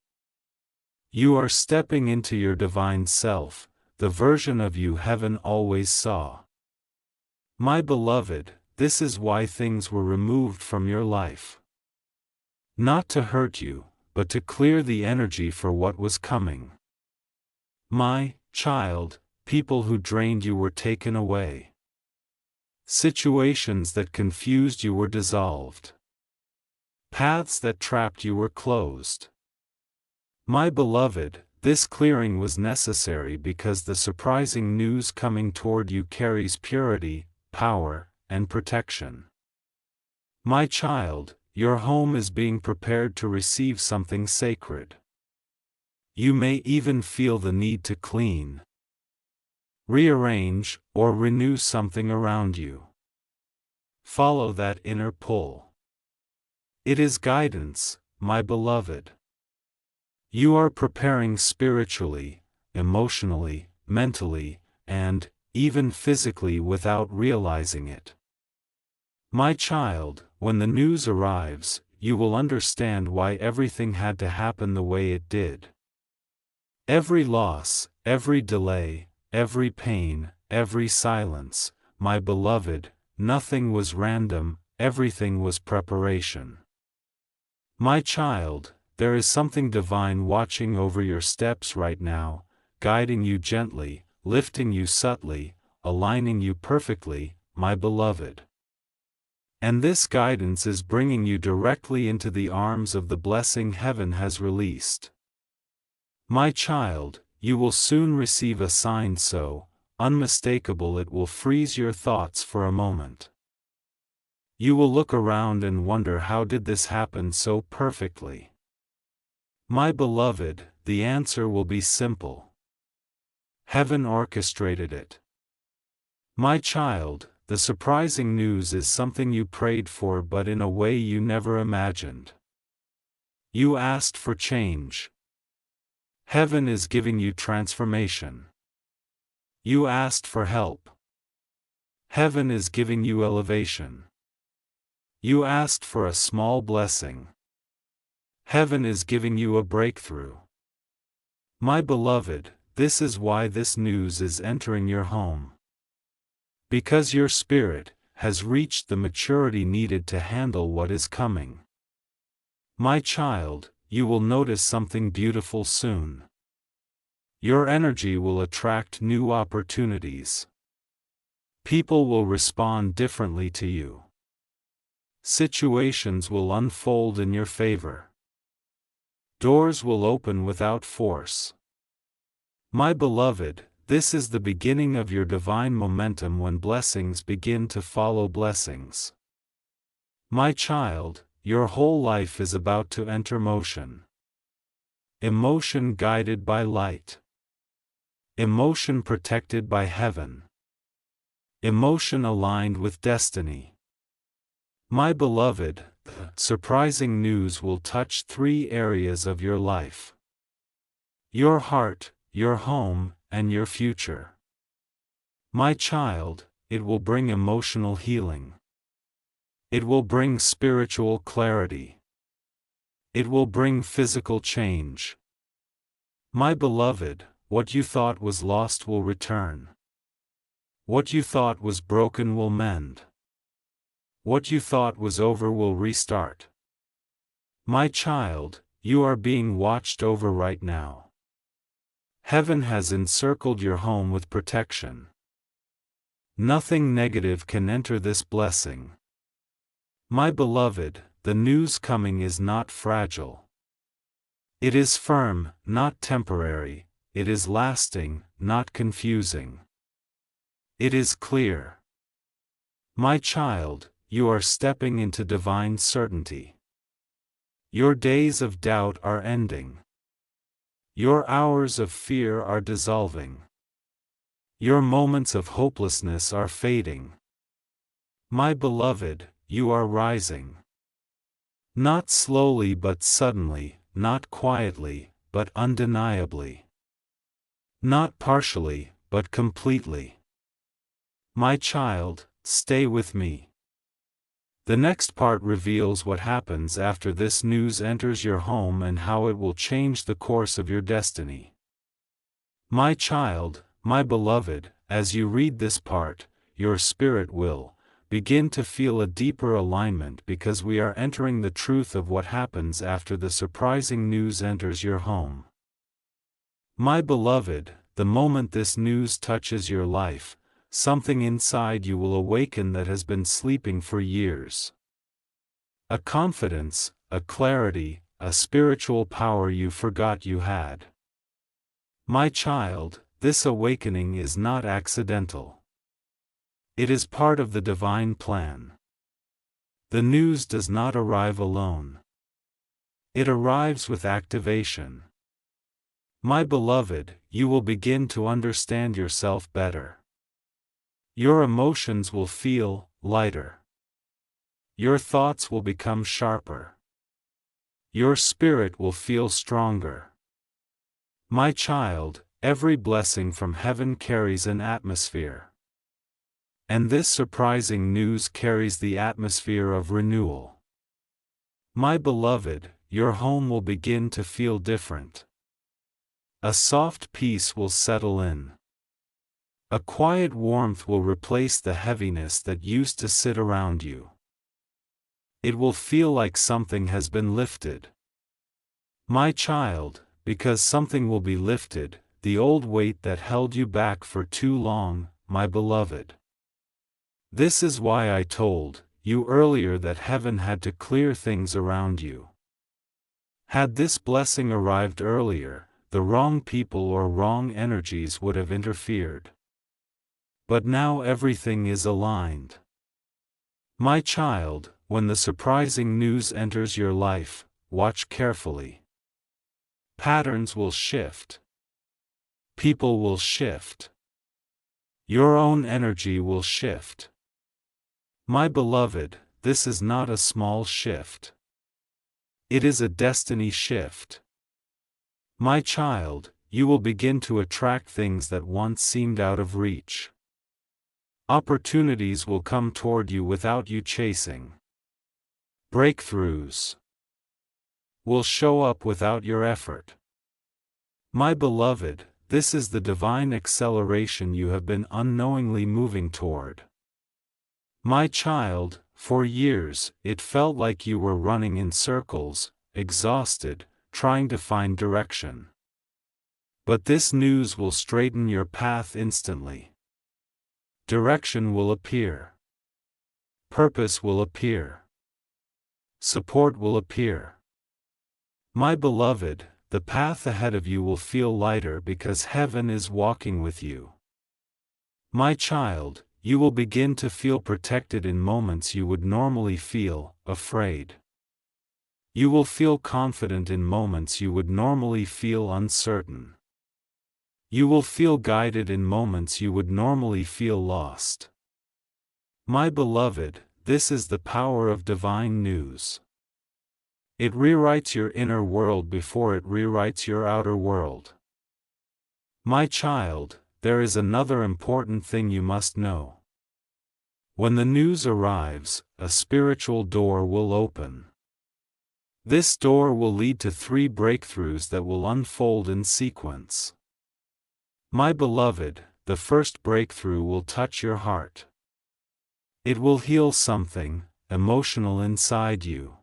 You are stepping into your divine self, the version of you heaven always saw. My beloved, this is why things were removed from your life. Not to hurt you, but to clear the energy for what was coming. My child, people who drained you were taken away. Situations that confused you were dissolved. Paths that trapped you were closed. My beloved, this clearing was necessary because the surprising news coming toward you carries purity, power, and protection. My child, your home is being prepared to receive something sacred. You may even feel the need to clean, rearrange, or renew something around you. Follow that inner pull. It is guidance, my beloved. You are preparing spiritually, emotionally, mentally, and, even physically without realizing it. My child, when the news arrives, you will understand why everything had to happen the way it did. Every loss, every delay, every pain, every silence, my beloved, nothing was random, everything was preparation. My child, there is something divine watching over your steps right now, guiding you gently, lifting you subtly, aligning you perfectly, my beloved. And this guidance is bringing you directly into the arms of the blessing heaven has released. My child, you will soon receive a sign so unmistakable it will freeze your thoughts for a moment. You will look around and wonder, how did this happen so perfectly? My beloved, the answer will be simple. Heaven orchestrated it. My child, the surprising news is something you prayed for, but in a way you never imagined. You asked for change. Heaven is giving you transformation. You asked for help. Heaven is giving you elevation. You asked for a small blessing. Heaven is giving you a breakthrough. My beloved, this is why this news is entering your home. Because your spirit has reached the maturity needed to handle what is coming. My child, you will notice something beautiful soon. Your energy will attract new opportunities. People will respond differently to you. Situations will unfold in your favor. Doors will open without force. My beloved, this is the beginning of your divine momentum, when blessings begin to follow blessings. My child, your whole life is about to enter motion. Emotion guided by light. Emotion protected by heaven. Emotion aligned with destiny. My beloved, the surprising news will touch 3 areas of your life: your heart, your home, and your future. My child, it will bring emotional healing. It will bring spiritual clarity. It will bring physical change. My beloved, what you thought was lost will return. What you thought was broken will mend. What you thought was over will restart. My child, you are being watched over right now. Heaven has encircled your home with protection. Nothing negative can enter this blessing. My beloved, the news coming is not fragile. It is firm, not temporary. It is lasting, not confusing. It is clear. My child, you are stepping into divine certainty. Your days of doubt are ending. Your hours of fear are dissolving. Your moments of hopelessness are fading. My beloved, you are rising. Not slowly but suddenly, not quietly, but undeniably. Not partially, but completely. My child, stay with me. The next part reveals what happens after this news enters your home and how it will change the course of your destiny. My child, my beloved, as you read this part, your spirit will begin to feel a deeper alignment, because we are entering the truth of what happens after the surprising news enters your home. My beloved, the moment this news touches your life, something inside you will awaken that has been sleeping for years. A confidence, a clarity, a spiritual power you forgot you had. My child, this awakening is not accidental. It is part of the divine plan. The news does not arrive alone. It arrives with activation. My beloved, you will begin to understand yourself better. Your emotions will feel lighter. Your thoughts will become sharper. Your spirit will feel stronger. My child, every blessing from heaven carries an atmosphere. And this surprising news carries the atmosphere of renewal. My beloved, your home will begin to feel different. A soft peace will settle in. A quiet warmth will replace the heaviness that used to sit around you. It will feel like something has been lifted. My child, because something will be lifted, the old weight that held you back for too long, my beloved. This is why I told you earlier that heaven had to clear things around you. Had this blessing arrived earlier, the wrong people or wrong energies would have interfered. But now everything is aligned. My child, when the surprising news enters your life, watch carefully. Patterns will shift. People will shift. Your own energy will shift. My beloved, this is not a small shift. It is a destiny shift. My child, you will begin to attract things that once seemed out of reach. Opportunities will come toward you without you chasing. Breakthroughs will show up without your effort. My beloved, this is the divine acceleration you have been unknowingly moving toward. My child, for years, it felt like you were running in circles, exhausted, trying to find direction. But this news will straighten your path instantly. Direction will appear. Purpose will appear. Support will appear. My beloved, the path ahead of you will feel lighter because heaven is walking with you. My child, you will begin to feel protected in moments you would normally feel afraid. You will feel confident in moments you would normally feel uncertain. You will feel guided in moments you would normally feel lost. My beloved, this is the power of divine news. It rewrites your inner world before it rewrites your outer world. My child, there is another important thing you must know. When the news arrives, a spiritual door will open. This door will lead to 3 breakthroughs that will unfold in sequence. My beloved, the first breakthrough will touch your heart. It will heal something emotional inside you.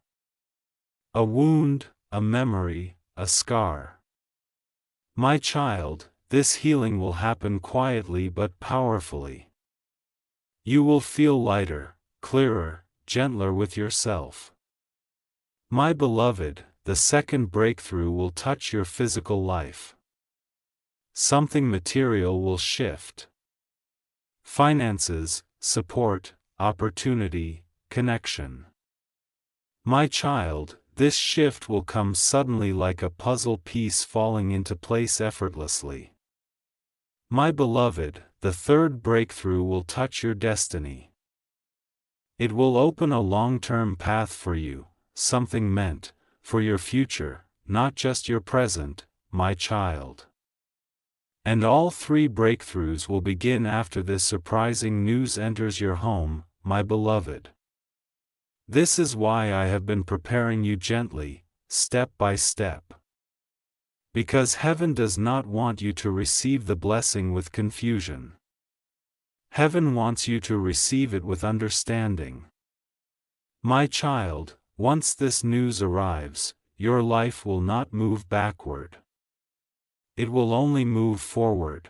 A wound, a memory, a scar. My child, this healing will happen quietly but powerfully. You will feel lighter, clearer, gentler with yourself. My beloved, the second breakthrough will touch your physical life. Something material will shift. Finances, support, opportunity, connection. My child, this shift will come suddenly like a puzzle piece falling into place effortlessly. My beloved, the third breakthrough will touch your destiny. It will open a long-term path for you, something meant for your future, not just your present, my child. And all 3 breakthroughs will begin after this surprising news enters your home, my beloved. This is why I have been preparing you gently, step by step. Because heaven does not want you to receive the blessing with confusion. Heaven wants you to receive it with understanding. My child, once this news arrives, your life will not move backward. It will only move forward.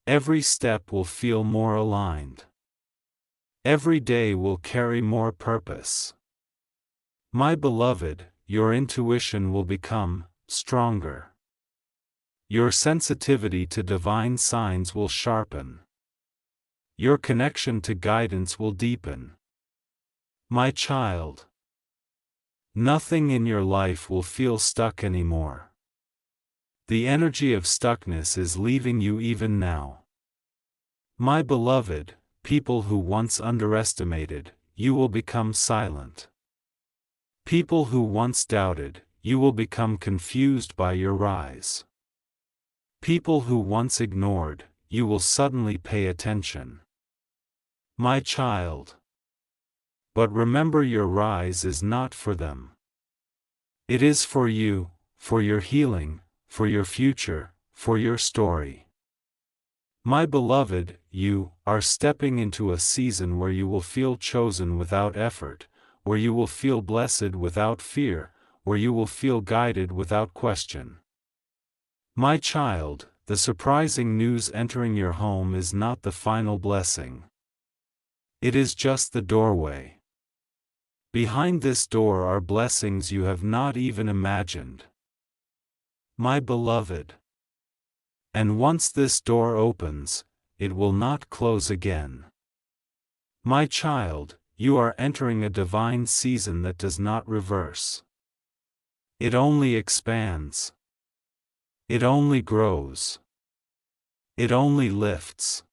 Every step will feel more aligned. Every day will carry more purpose. My beloved, your intuition will become stronger. Your sensitivity to divine signs will sharpen. Your connection to guidance will deepen. My child, nothing in your life will feel stuck anymore. The energy of stuckness is leaving you even now. My beloved, people who once underestimated, you will become silent. People who once doubted, you will become confused by your rise. People who once ignored, you will suddenly pay attention. My child. But remember, your rise is not for them. It is for you, for your healing, for your future, for your story. My beloved, you are stepping into a season where you will feel chosen without effort, where you will feel blessed without fear, where you will feel guided without question. My child, the surprising news entering your home is not the final blessing. It is just the doorway. Behind this door are blessings you have not even imagined. my beloved. And once this door opens, it will not close again. My child, you are entering a divine season that does not reverse. It only expands. It only grows. It only lifts.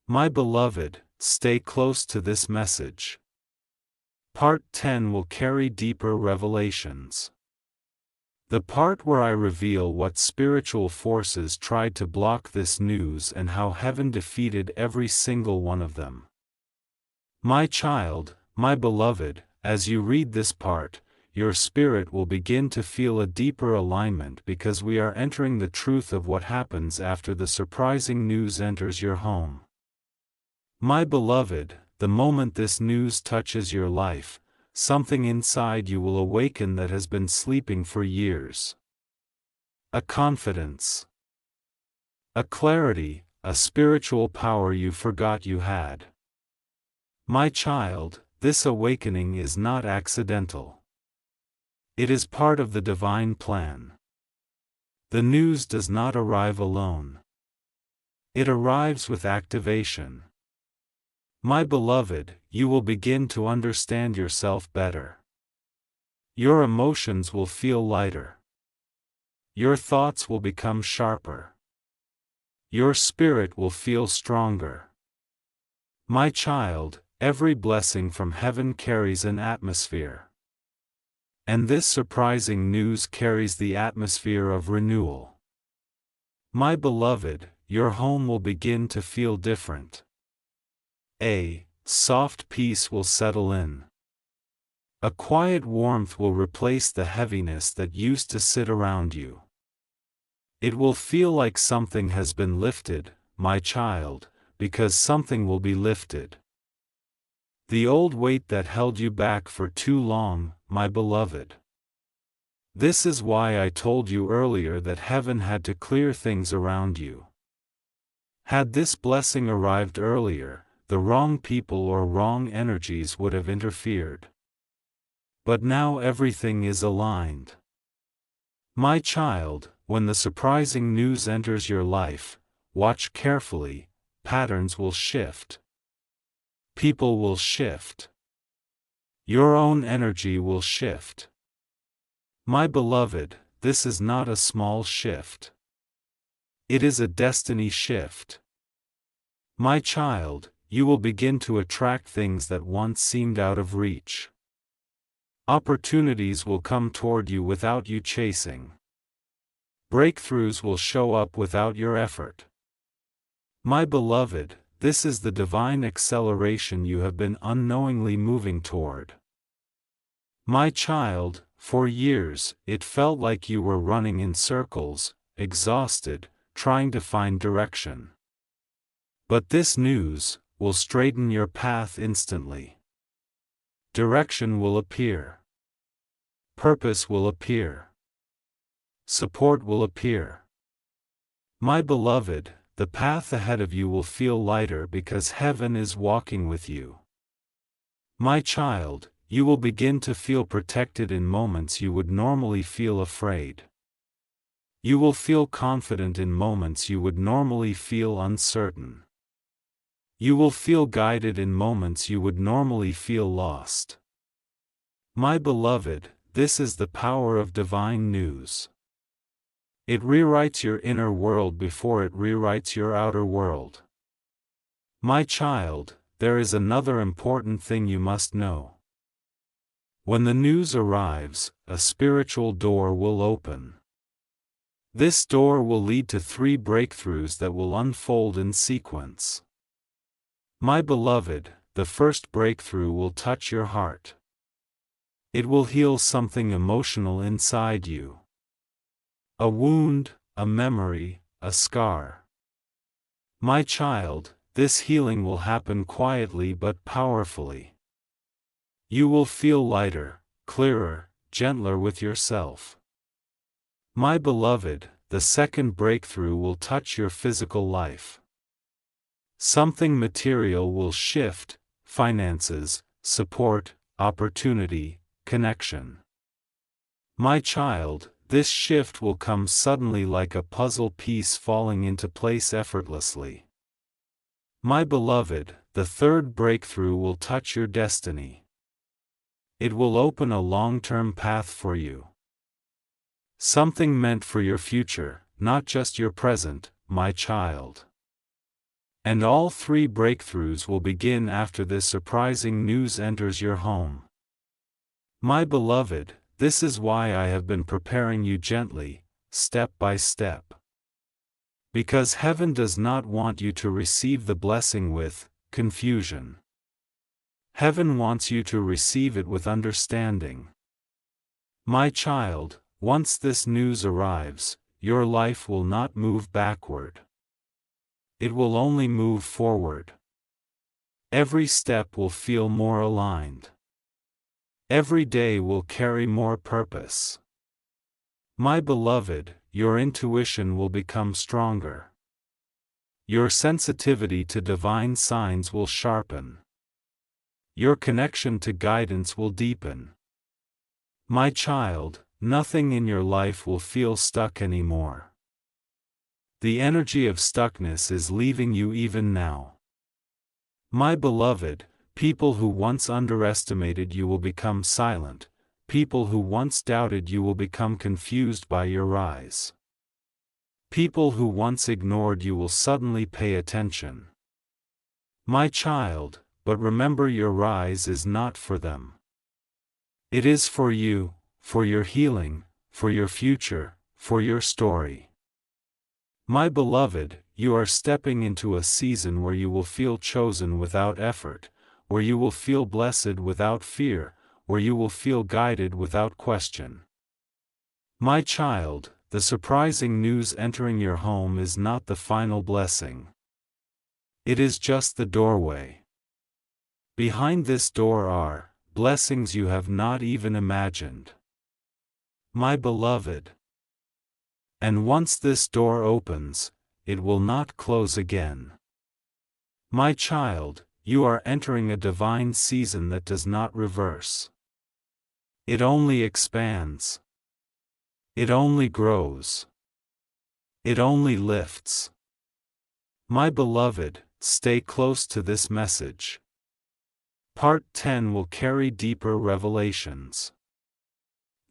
My beloved, stay close to this message. Part 10 will carry deeper revelations. The part where I reveal what spiritual forces tried to block this news and how heaven defeated every single one of them. My child, my beloved, as you read this part, your spirit will begin to feel a deeper alignment because we are entering the truth of what happens after the surprising news enters your home. My beloved, the moment this news touches your life, something inside you will awaken that has been sleeping for years. A confidence. A clarity, a spiritual power you forgot you had. My child, this awakening is not accidental. It is part of the divine plan. The news does not arrive alone. It arrives with activation. My beloved, you will begin to understand yourself better. Your emotions will feel lighter. Your thoughts will become sharper. Your spirit will feel stronger. My child, every blessing from heaven carries an atmosphere. And this surprising news carries the atmosphere of renewal. My beloved, your home will begin to feel different. A soft peace will settle in. A quiet warmth will replace the heaviness that used to sit around you. It will feel like something has been lifted, my child, because something will be lifted. The old weight that held you back for too long, my beloved. This is why I told you earlier that heaven had to clear things around you. Had this blessing arrived earlier, the wrong people or wrong energies would have interfered. But now everything is aligned. My child, when the surprising news enters your life, watch carefully, patterns will shift. People will shift. Your own energy will shift. My beloved, this is not a small shift. It is a destiny shift. My child, you will begin to attract things that once seemed out of reach. Opportunities will come toward you without you chasing. Breakthroughs will show up without your effort. My beloved, this is the divine acceleration you have been unknowingly moving toward. My child, for years, it felt like you were running in circles, exhausted, trying to find direction. But this news will straighten your path instantly. Direction will appear. Purpose will appear. Support will appear. My beloved, the path ahead of you will feel lighter because heaven is walking with you. My child, you will begin to feel protected in moments you would normally feel afraid. You will feel confident in moments you would normally feel uncertain. You will feel guided in moments you would normally feel lost. My beloved, this is the power of divine news. It rewrites your inner world before it rewrites your outer world. My child, there is another important thing you must know. When the news arrives, a spiritual door will open. This door will lead to 3 breakthroughs that will unfold in sequence. My beloved, the first breakthrough will touch your heart. It will heal something emotional inside you. A wound, a memory, a scar. My child, this healing will happen quietly but powerfully. You will feel lighter, clearer, gentler with yourself. My beloved, the second breakthrough will touch your physical life. Something material will shift: finances, support, opportunity, connection. My child, This shift will come suddenly like a puzzle piece falling into place effortlessly. My beloved, the third breakthrough will touch your destiny. It will open a long-term path for you. Something meant for your future, not just your present, my child. And all three breakthroughs will begin after this surprising news enters your home. My beloved, this is why I have been preparing you gently, step by step. Because heaven does not want you to receive the blessing with confusion. Heaven wants you to receive it with understanding. My child, once this news arrives, your life will not move backward. It will only move forward. Every step will feel more aligned. Every day will carry more purpose. My beloved, your intuition will become stronger. Your sensitivity to divine signs will sharpen. Your connection to guidance will deepen. My child, nothing in your life will feel stuck anymore. The energy of stuckness is leaving you even now. My beloved, people who once underestimated you will become silent. People who once doubted you will become confused by your rise. People who once ignored you will suddenly pay attention. My child, but remember, your rise is not for them. It is for you, for your healing, for your future, for your story. My beloved, you are stepping into a season where you will feel chosen without effort, where you will feel blessed without fear, where you will feel guided without question. My child, the surprising news entering your home is not the final blessing. It is just the doorway. Behind this door are blessings you have not even imagined. My beloved. And once this door opens, it will not close again. My child, you are entering a divine season that does not reverse. It only expands. It only grows. It only lifts. My beloved, stay close to this message. Part 10 will carry deeper revelations.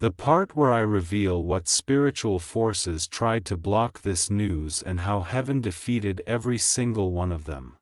The part where I reveal what spiritual forces tried to block this news and how heaven defeated every single one of them.